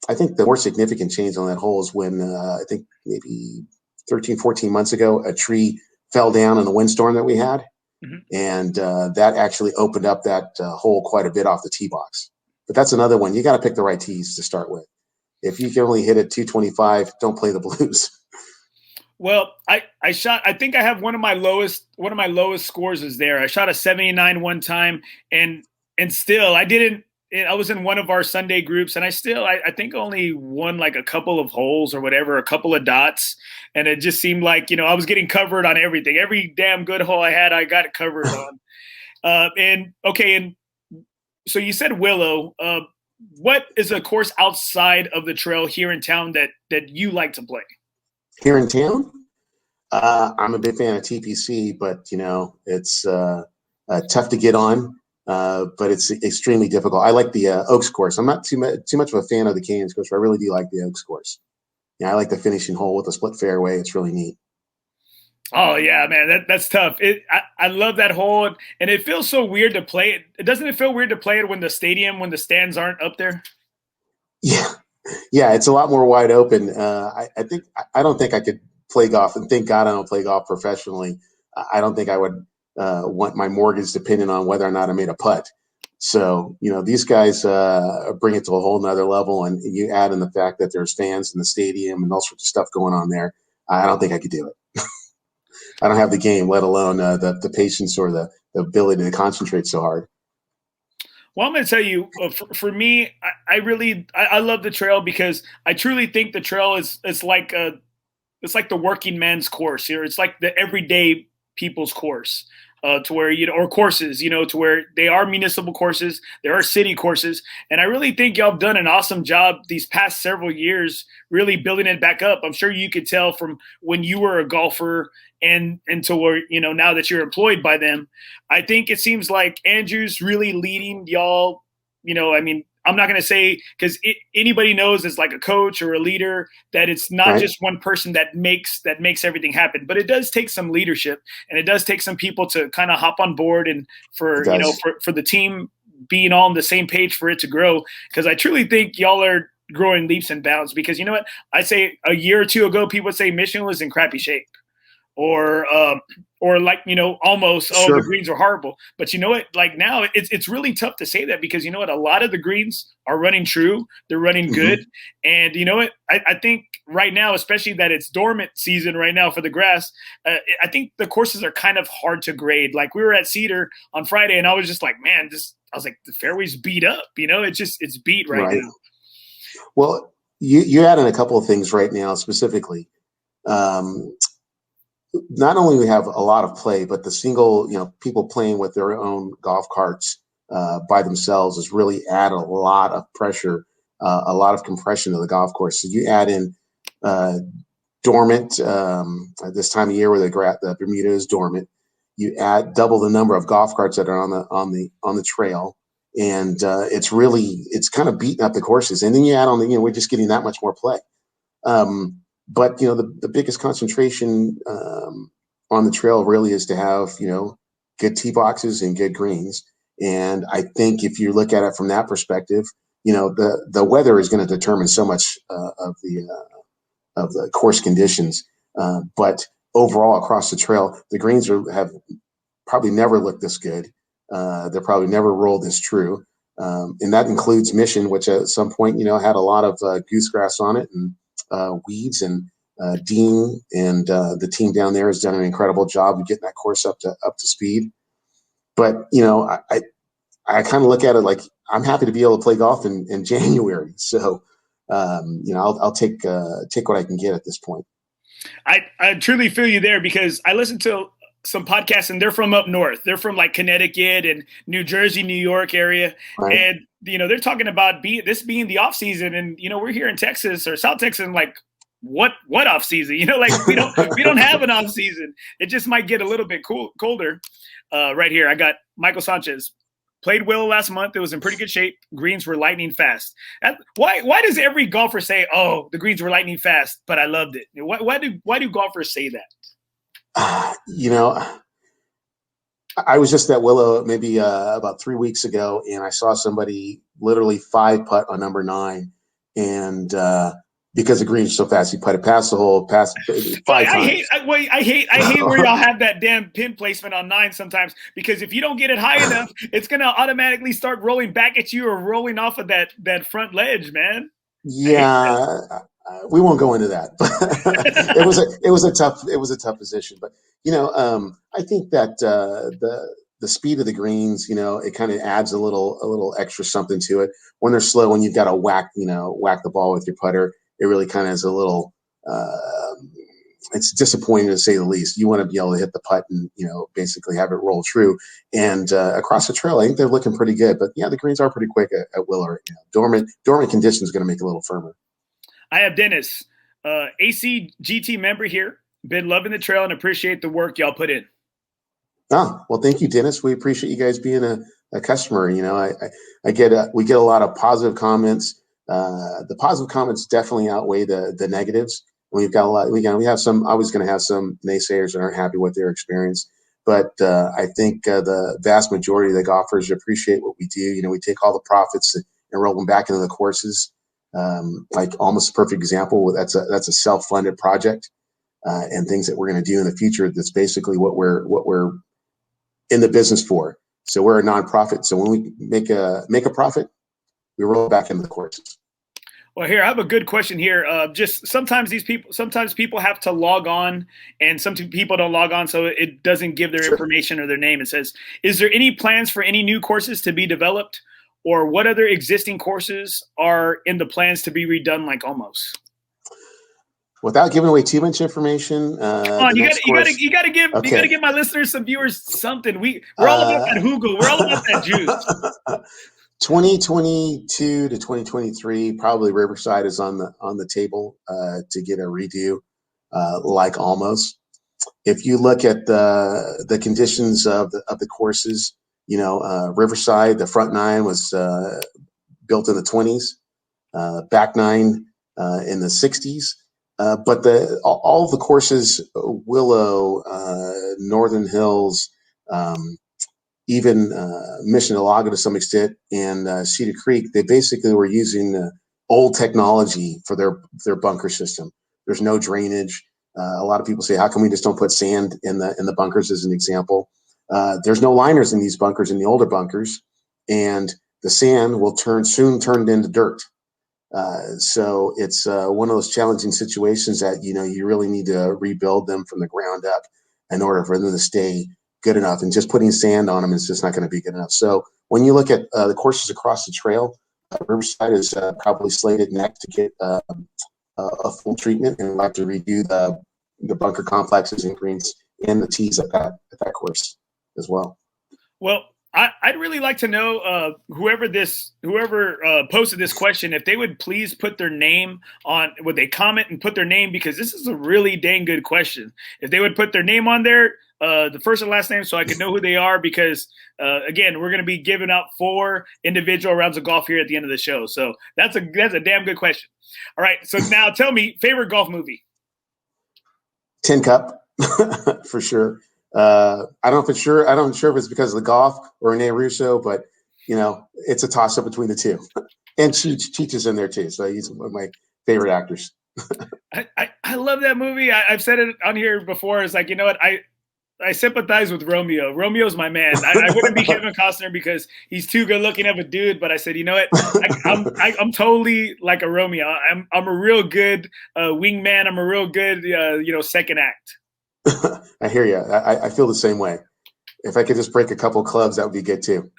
I think the more significant change on that hole is when I think maybe 13, 14 months ago, a tree fell down in the windstorm that we had. Mm-hmm. And that actually opened up that hole quite a bit off the tee box. But that's another one. You got to pick the right tees to start with. If you can only hit it 225, don't play the blues. Well, I think I have one of my lowest scores is there. I shot a 79 one time, and still I was in one of our Sunday groups, and I think only won like a couple of holes or whatever, a couple of dots. And it just seemed like, I was getting covered on everything. Every damn good hole I had, I got it covered on. And so you said Willow. What is a course outside of the trail here in town that you like to play? Here in town? I'm a big fan of TPC, but, it's tough to get on. But it's extremely difficult. I like the Oaks course. I'm not too much of a fan of the Canyons course, but I really do like the Oaks course. Yeah, I like the finishing hole with the split fairway. It's really neat. Oh yeah, man, that's tough. I love that hole, and it feels so weird to play it. Doesn't it feel weird to play it when the stands aren't up there? Yeah, it's a lot more wide open. I don't think I could play golf, and thank God I don't play golf professionally. I don't think I would want my mortgage dependent on whether or not I made a putt. So, these guys bring it to a whole nother level, and you add in the fact that there's fans in the stadium and all sorts of stuff going on there. I don't think I could do it. I don't have the game, let alone the patience or the ability to concentrate so hard. Well, I'm going to tell you, for me, I love the trail because I truly think the trail is like the working man's course here. It's like the everyday people's course. To where, or courses, to where they are municipal courses, there are city courses. And I really think y'all have done an awesome job these past several years, really building it back up. I'm sure you could tell from when you were a golfer and to where, now that you're employed by them. I think it seems like Andrew's really leading y'all, I'm not going to say, because anybody knows as like a coach or a leader that it's not just one person that makes everything happen, but it does take some leadership, and it does take some people to kind of hop on board and for the team being all on the same page for it to grow. Because I truly think y'all are growing leaps and bounds. Because you know what, I say a year or two ago, people would say Michigan was in crappy shape. Or like, almost, sure. The greens are horrible. But you know what, like now it's really tough to say that because you know what, a lot of the greens are running true. They're running good. And you know what, I think right now, especially that it's dormant season right now for the grass, I think the courses are kind of hard to grade. Like we were at Cedar on Friday and I was just like, man, I was like, the fairway's beat up, it's beat right now. Well, you add in a couple of things right now specifically. Not only we have a lot of play, but the single, people playing with their own golf carts by themselves is really add a lot of pressure, a lot of compression to the golf course. So you add in dormant at this time of year where the Bermuda is dormant. You add double the number of golf carts that are on the trail, and it's kind of beating up the courses. And then you add on we're just getting that much more play. But the biggest concentration on the trail really is to have good tee boxes and good greens. And I think if you look at it from that perspective, the weather is going to determine so much of the course conditions. But overall, across the trail, the greens have probably never looked this good. They're probably never rolled this true. And that includes Mission, which at some point, had a lot of goosegrass on it and weeds. And Dean and the team down there has done an incredible job of getting that course up to speed. But, I kind of look at it like I'm happy to be able to play golf in January. So, I'll take what I can get at this point. I truly feel you there, because I listen to some podcasts and they're from up north. They're from like Connecticut and New Jersey, New York area. Right. And, they're talking about this being the off season. And, we're here in Texas or South Texas, and like, what off season? Like we don't have an off season. It just might get a little bit colder. Right here, I got Michael Sanchez. Played well last month. It was in pretty good shape. Greens were lightning fast. Why does every golfer say, "Oh, the greens were lightning fast," but I loved it? Why do golfers say that? I was just at Willow maybe about 3 weeks ago, and I saw somebody literally 5-putt on number 9, and because the greens are so fast, he putted past the hole, past 5 times. I hate where y'all have that damn pin placement on 9 sometimes, because if you don't get it high enough, it's gonna automatically start rolling back at you or rolling off of that front ledge, man. Yeah, we won't go into that. it was a tough position, but I think that the speed of the greens, it kind of adds a little extra something to it. When they're slow, when you've got to whack the ball with your putter, it really kind of is a little, it's disappointing to say the least. You want to be able to hit the putt and, basically have it roll true. And across the trail, I think they're looking pretty good. But yeah, the greens are pretty quick at Willow right now. Dormant conditions going to make it a little firmer. I have Dennis, ACGT member here. Been loving the trail and appreciate the work y'all put in. Oh, well, thank you, Dennis. We appreciate you guys being a customer. We get a lot of positive comments. The positive comments definitely outweigh the negatives. We've got a lot. We have some. Always going to have some naysayers that aren't happy with their experience. But I think the vast majority of the golfers appreciate what we do. We take all the profits and roll them back into the courses. Like almost a perfect example. That's a self-funded project, and things that we're going to do in the future. That's basically what we're in the business for. So we're a nonprofit. So when we make a profit, we roll it back into the courses. Well, here I have a good question here. Just sometimes people have to log on, and some people don't log on, so it doesn't give their information or their name. It says, "Is there any plans for any new courses to be developed, or what other existing courses are in the plans to be redone like Almo's?" Without giving away too much information, come on, you gotta give my listeners, some viewers, something. We're all about that Google. We're all about that juice. 2022 to 2023, probably Riverside is on the table to get a redo, like Almost. If you look at the conditions of the courses, Riverside, the front 9 was built in the 20s, back 9 in the 60s. But all of the courses, Willow, Northern Hills, even Mission Alaga to some extent, and Cedar Creek, they basically were using old technology for their bunker system. There's no drainage. A lot of people say, how come we just don't put sand in the bunkers as an example? There's no liners in these bunkers, in the older bunkers, and the sand will soon turn into dirt. So it's one of those challenging situations that, you really need to rebuild them from the ground up in order for them to stay good enough. And just putting sand on them is just not going to be good enough. So when you look at the courses across the trail, Riverside is probably slated next to get a full treatment, and we'll have to redo the bunker complexes and greens and the tees at that course as well. Well, I'd really like to know whoever posted this question, if they would please put their name on, would they comment and put their name, because this is a really dang good question. If they would put their name on there, the first and last name, so I could know who they are, because again, we're going to be giving out 4 individual rounds of golf here at the end of the show. So that's a damn good question. All right, so now tell me, favorite golf movie? Tin Cup, for sure. I don't know if it's sure. I don't sure if it's because of the golf or Rene Russo, but it's a toss up between the two. And Cheech is in there too, so he's one of my favorite actors. I love that movie. I've said it on here before. It's like, you know what, I sympathize with Romeo. Romeo's my man. I wouldn't be Kevin Costner because he's too good looking of a dude. But I said, you know what? I'm totally like a Romeo. I'm a real good wingman. I'm a real good second act. I hear you. I feel the same way. If I could just break a couple clubs, that would be good too.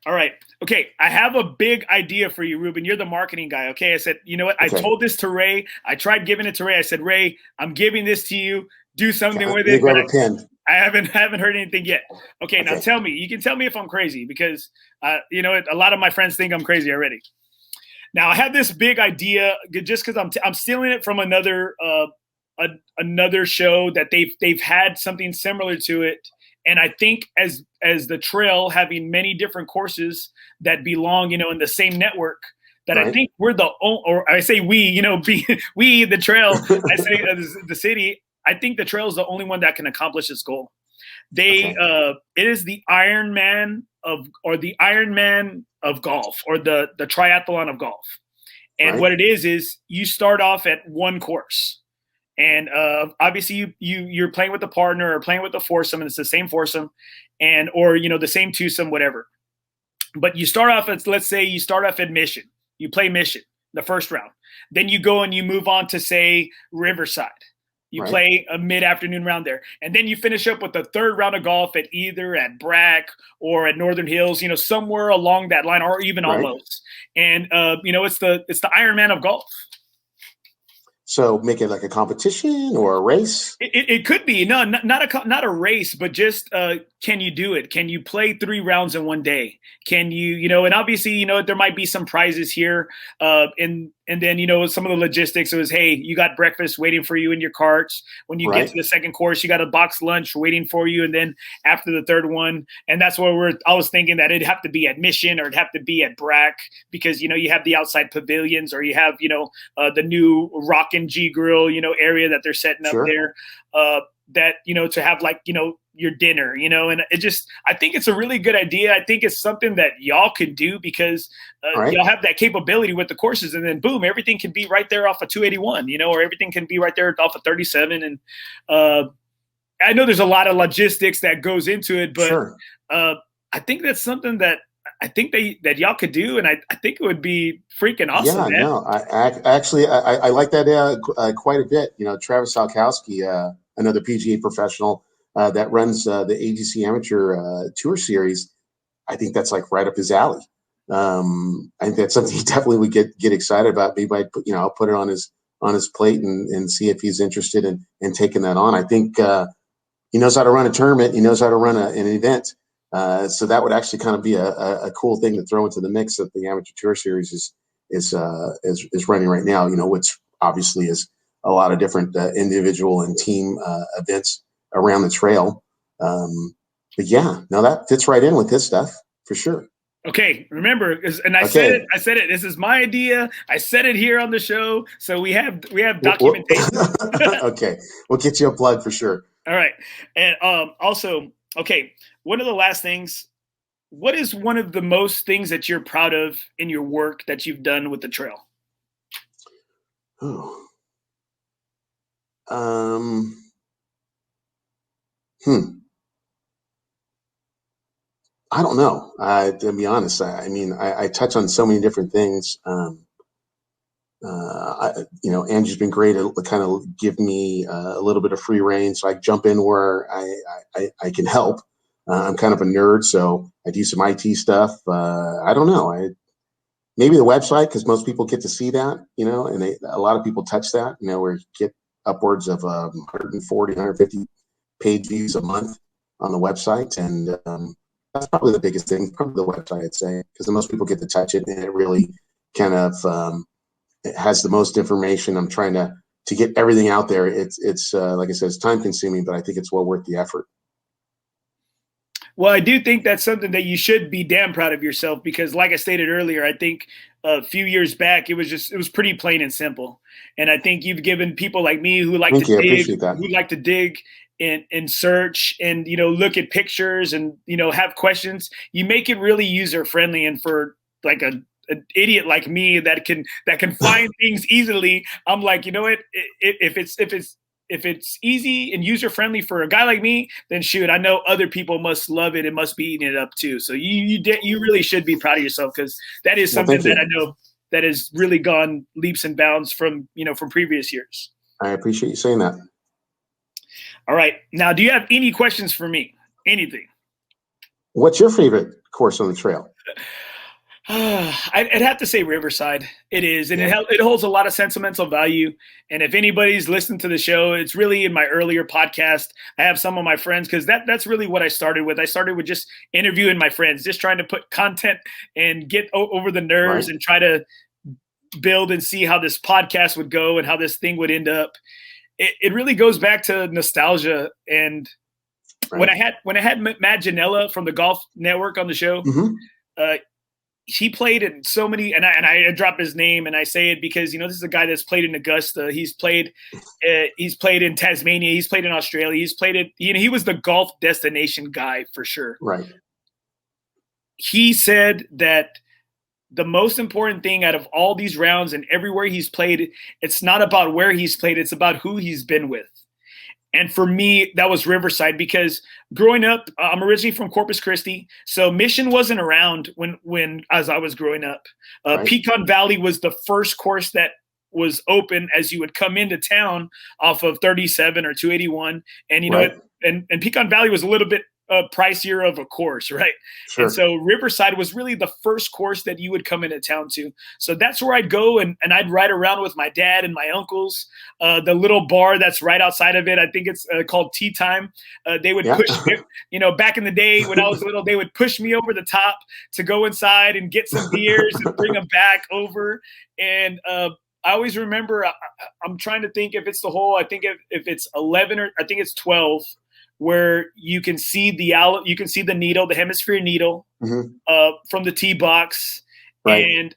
All right. Okay. I have a big idea for you, Ruben. You're the marketing guy. Okay. I said, you know what? Okay. I told this to Ray. I tried giving it to Ray. I said, Ray, I'm giving this to you. Do something with it. Grab a pen. I haven't heard anything yet. Okay. Now tell me. You can tell me if I'm crazy, because a lot of my friends think I'm crazy already. Now I have this big idea just because I'm stealing it from another show that they've had something similar to it. And I think as the trail having many different courses that belong, in the same network, that right. I think we're or I say we, we, the trail, I say the city, I think the trail is the only one that can accomplish this goal. It is the Ironman of golf, or the triathlon of golf. And right. What it is you start off at one course. And obviously you're playing with a partner or playing with a foursome, and it's the same foursome or the same twosome, whatever. But you start off let's say you start off at Mission. You play Mission the first round. Then you go and you move on to, say, Riverside. You right. play a mid-afternoon round there. And then you finish up with the third round of golf at either at Brack or at Northern Hills, somewhere along that line, or even right. almost. And it's the Ironman of golf. So make it like a competition or a race? It could be. No, not a race, but just can you do it? Can you play 3 rounds in one day? Can you, and obviously, there might be some prizes here. And then, some of the logistics, it was, hey, you got breakfast waiting for you in your carts. When you right. get to the second course, you got a boxed lunch waiting for you. And then after the third one, and that's where I was thinking that it'd have to be at Mission, or it'd have to be at Brack, because, you have the outside pavilions, or you have, the new Rockin' G Grill, area that they're setting up sure. there, that, to have like, your dinner, and I think it's a really good idea. I think it's something that y'all could do, because right. y'all have that capability with the courses, and then boom, everything can be right there off of 281, or everything can be right there off of 37. And I know there's a lot of logistics that goes into it, but sure. I think that's something that I think that y'all could do, and I think it would be freaking awesome. Yeah, man. No, I like that quite a bit. Travis Salkowski, another PGA professional that runs the AGC Amateur Tour Series. I think that's like right up his alley. I think that's something he definitely would get excited about. Maybe I'll put it on his plate and see if he's interested in taking that on. I think he knows how to run a tournament. He knows how to run an event. So that would actually kind of be a cool thing to throw into the mix that the Amateur Tour Series is running right now. Which obviously is a lot of different individual and team events around the trail. But yeah, no, that fits right in with his stuff for sure. Okay, remember, and I said it. This is my idea. I said it here on the show, so we have documentation. Okay, we'll get you a plug for sure. All right, and also, okay, one of the last things. What is one of the most things that you're proud of in your work that you've done with the trail? Oh. I don't know. To be honest, I touch on so many different things. Angie's been great to kind of give me a little bit of free reign, so I jump in where I can help. I'm kind of a nerd, so I do some IT stuff. I don't know. Maybe the website, because most people get to see that, and a lot of people touch that, where you get upwards of 140, 150 page views a month on the website, and that's probably the biggest thing. Probably the website, I'd say, because most people get to touch it, and it really kind of it has the most information. I'm trying to get everything out there. It's like I said, it's time consuming, but I think it's well worth the effort. Well, I do think that's something that you should be damn proud of yourself, because like I stated earlier, I think a few years back, it was pretty plain and simple. And I think you've given people like me who like to dig and search and, look at pictures and, have questions. You make it really user friendly. And for like an idiot like me that can find things easily, I'm like, you know what, if it's easy and user friendly for a guy like me, then shoot, I know other people must love it and must be eating it up too. So you really should be proud of yourself, because that is something that I know that has really gone leaps and bounds from previous years. I appreciate you saying that. All right, now, do you have any questions for me? Anything? What's your favorite course on the trail? I'd have to say Riverside. It is, and it holds a lot of sentimental value. And if anybody's listened to the show, it's really in my earlier podcast. I have some of my friends, because that's really what I started with. I started with just interviewing my friends, just trying to put content and get over the nerves, and try to build and see how this podcast would go and how this thing would end up. It really goes back to nostalgia. And when I had Matt Janella from the Golf Network on the show, he played in so many, and I drop his name and I say it because, this is a guy that's played in Augusta. He's played in Tasmania. He's played in Australia. He was the golf destination guy for sure. Right. He said that the most important thing out of all these rounds and everywhere he's played, it's not about where he's played, it's about who he's been with. And for me, that was Riverside, because growing up, I'm originally from Corpus Christi, so Mission wasn't around when as I was growing up. Pecan Valley was the first course that was open as you would come into town off of 37 or 281, and and Pecan Valley was a little bit pricier of a course, right? Sure. And so Riverside was really the first course that you would come into town to. So that's where I'd go, and I'd ride around with my dad and my uncles. The little bar that's right outside of it, I think it's called Tea Time. They would push me, back in the day when I was little, they would push me over the top to go inside and get some beers and bring them back over. And I always remember, I'm trying to think if it's the hole, I think if it's 11 or I think it's 12, where you can see the needle, the hemisphere needle, from the tee box. Right. And,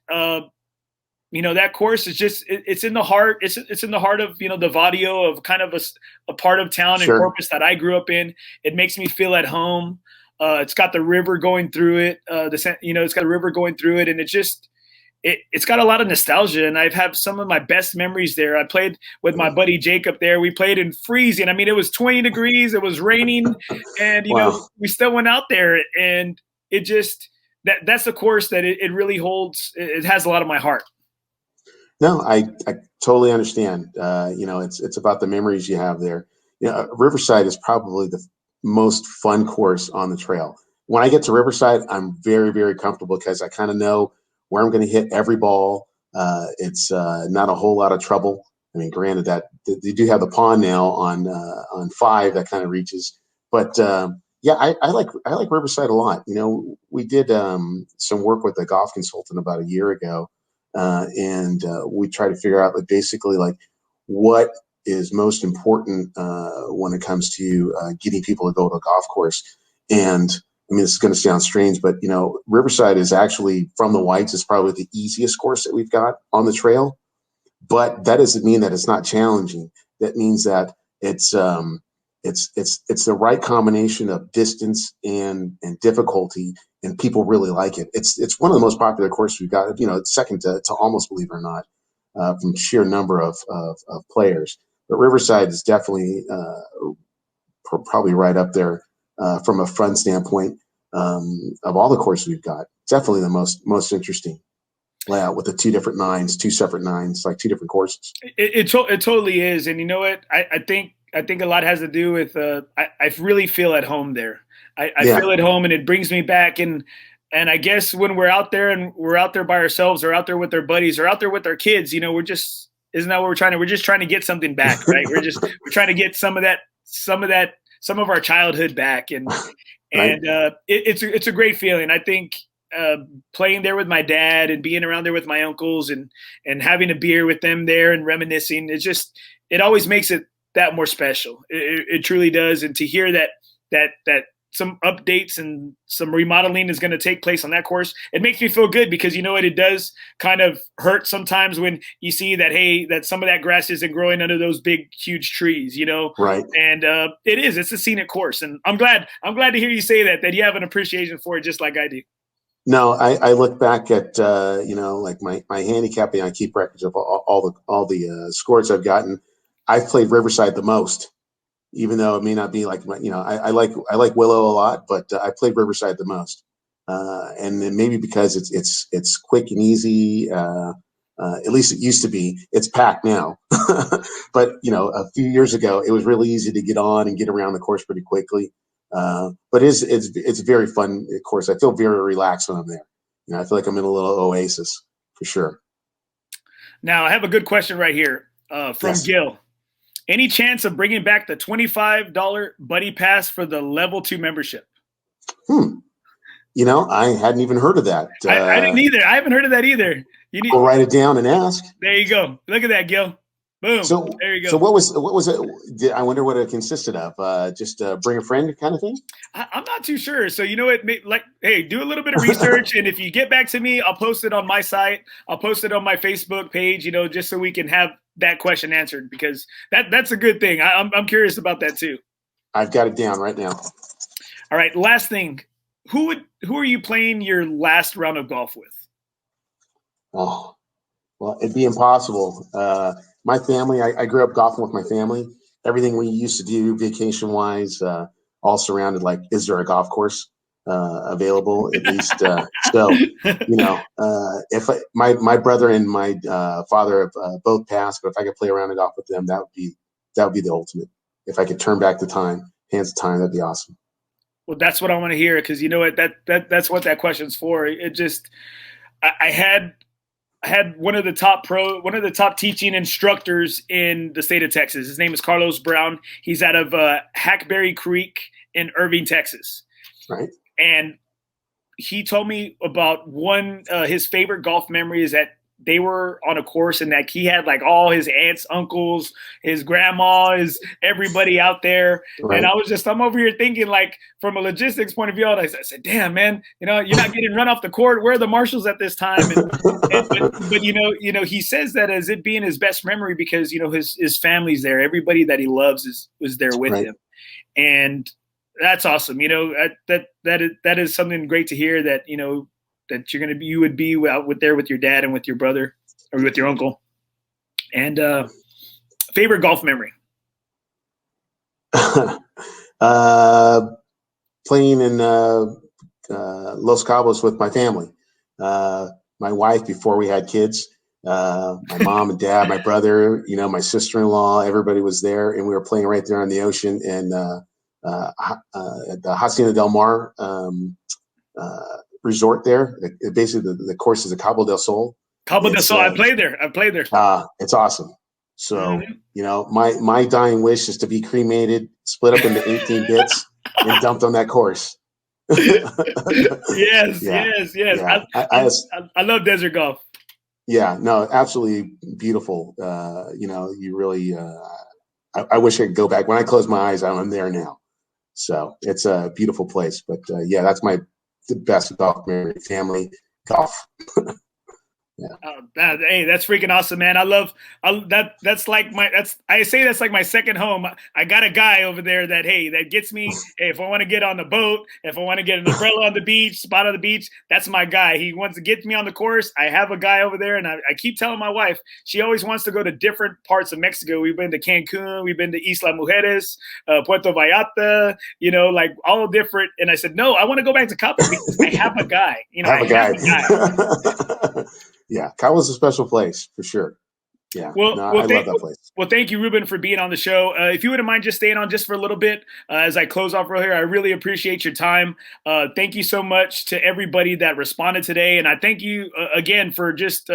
that course is just, it's in the heart. It's in the heart of, the Vadio, of kind of a part of town in Corpus that I grew up in. It makes me feel at home. It's got the river going through it. It's got a river going through it, and it's just, it's got a lot of nostalgia, and I've had some of my best memories there. I played with my buddy Jacob there. We played in freezing. I mean, it was 20 degrees. It was raining, and we still went out there, and it just that's the course that it really holds. It has a lot of my heart. No, I totally understand. It's about the memories you have there. Riverside is probably the most fun course on the trail. When I get to Riverside, I'm very, very comfortable because I kind of know where I'm going to hit every ball. It's not a whole lot of trouble. I mean, granted that they do have the pond now on 5 that kind of reaches, but I like Riverside a lot. We did some work with a golf consultant about a year ago, and we tried to figure out basically what is most important when it comes to getting people to go to a golf course. And I mean, this is going to sound strange, but Riverside is actually, from the whites, is probably the easiest course that we've got on the trail. But that doesn't mean that it's not challenging. That means that it's the right combination of distance and difficulty, and people really like it. It's one of the most popular courses we've got. It's second to almost, believe it or not, from sheer number of players. But Riverside is definitely probably right up there. From a fun standpoint, of all the courses we've got, definitely the most interesting layout with the two separate nines, like two different courses. It totally is, and you know what? I think a lot has to do with I really feel at home there. I feel at home, and it brings me back. And I guess when we're out there by ourselves, or out there with our buddies, or out there with our kids, we're just, isn't that what we're trying to? We're just trying to get something back, right? We're trying to get some of that some of our childhood back, and Right. it's a great feeling. I think playing there with my dad and being around there with my uncles and having a beer with them there and reminiscing, it always makes it that more special. It truly does. And to hear that some updates and some remodeling is going to take place on that course, it makes me feel good, because you know what, it does kind of hurt sometimes when you see that, hey, that some of that grass isn't growing under those big, huge trees, you know? Right. And it's a scenic course. And I'm glad to hear you say that you have an appreciation for it, just like I do. No, I look back at, like my handicapping. I keep records of all the scores I've gotten. I've played Riverside the most, even though it may not be like I like Willow a lot, but I played Riverside the most, and then maybe because it's quick and easy. At least it used to be. It's packed now, but a few years ago it was really easy to get on and get around the course pretty quickly. But it's a very fun course. I feel very relaxed when I'm there. I feel like I'm in a little oasis for sure. Now I have a good question right here from Yes. Gil. Any chance of bringing back the $25 buddy pass for the level 2 membership? I hadn't even heard of that. I didn't either. I haven't heard of that either. I'll write it down and ask. There you go. Look at that, Gil. Boom. So there you go. So what was it? I wonder what it consisted of. Just bring a friend kind of thing? I'm not too sure. So you know what? Hey, do a little bit of research, and if you get back to me, I'll post it on my site. I'll post it on my Facebook page. Just so we can have that question answered, because that's a good thing. I'm curious about that too. I've got it down right now. All right. Last thing. Who are you playing your last round of golf with? Oh, well, it'd be impossible. My family, I grew up golfing with my family. Everything we used to do vacation wise, all surrounded, like, is there a golf course available at least? If my brother and my father have both passed, but if I could play around and golf with them, that would be the ultimate. If I could turn back the time, hands of time, that'd be awesome. Well, that's what I want to hear, because you know what, that's what that question's for. It just, I had one of the top teaching instructors in the state of Texas. His name is Carlos Brown. He's out of Hackberry Creek in Irving, Texas. Right. And he told me about his favorite golf memory is that they were on a course and that he had like all his aunts, uncles, his grandma, everybody out there. Right. And I'm over here thinking, like, from a logistics point of view, I said, damn, man, you're not getting run off the court. Where are the marshals at this time? But he says that as it being his best memory, because, his family's there. Everybody that he loves was there with him. And that's awesome. That is something great to hear, that, that you would be out there with your dad and with your brother or with your uncle. And favorite golf memory? Playing in Los Cabos with my family. My wife, before we had kids, my mom and dad, my brother, my sister-in-law, everybody was there, and we were playing right there on the ocean and at the Hacienda del Mar resort there. Basically, the course is a Cabo del Sol. Cabo del Sol. I played there. It's awesome. So, my dying wish is to be cremated, split up into 18 bits, and dumped on that course. Yes. Yeah. I love desert golf. Yeah, no, absolutely beautiful. You really, I wish I could go back. When I close my eyes, I'm there now. So it's a beautiful place. But that's the best golf memory, family golf. Yeah. Hey, that's freaking awesome, man. That's like my second home. I got a guy over there that gets me. Hey, if I want to get on the boat, if I want to get an umbrella on the beach, spot on the beach, that's my guy. He wants to get me on the course. I have a guy over there, and I keep telling my wife, she always wants to go to different parts of Mexico. We've been to Cancun, we've been to Isla Mujeres, Puerto Vallarta, like all different. And I said, no, I want to go back to Cabo because I have a guy. I have a guy. Yeah, Cabo's a special place for sure. Yeah, I love that place. Well, thank you, Ruben, for being on the show. If you wouldn't mind just staying on just for a little bit as I close off real here, I really appreciate your time. Thank you so much to everybody that responded today. And I thank you again for just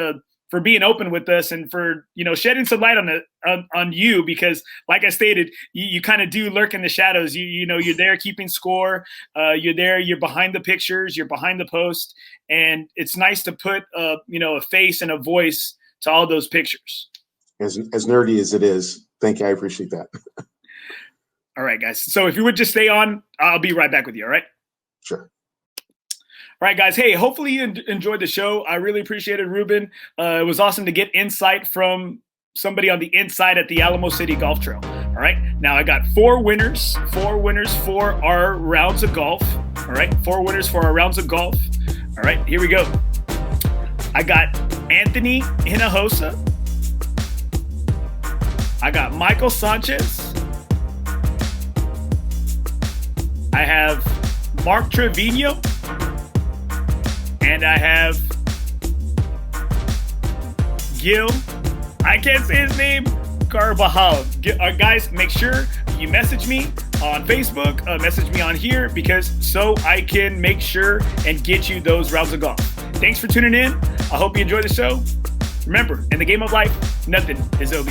for being open with us and for, shedding some light on you, because like I stated, you kind of do lurk in the shadows. You're there keeping score. You're there, you're behind the pictures, you're behind the post. And it's nice to put, a face and a voice to all those pictures. As nerdy as it is. Thank you. I appreciate that. All right, guys. So if you would just stay on, I'll be right back with you. All right. Sure. All right, guys. Hey, hopefully you enjoyed the show. I really appreciated Ruben. It was awesome to get insight from somebody on the inside at the Alamo City Golf Trail. All right. Now I got four winners for our rounds of golf. All right. 4 winners for our rounds of golf. All right. Here we go. I got Anthony Hinojosa. I got Michael Sanchez. I have Mark Trevino. And I have Gil, I can't say his name, Carvajal. Guys, make sure you message me on Facebook, message me on here, because so I can make sure and get you those rounds of golf. Thanks for tuning in. I hope you enjoy the show. Remember, in the game of life, nothing is OB.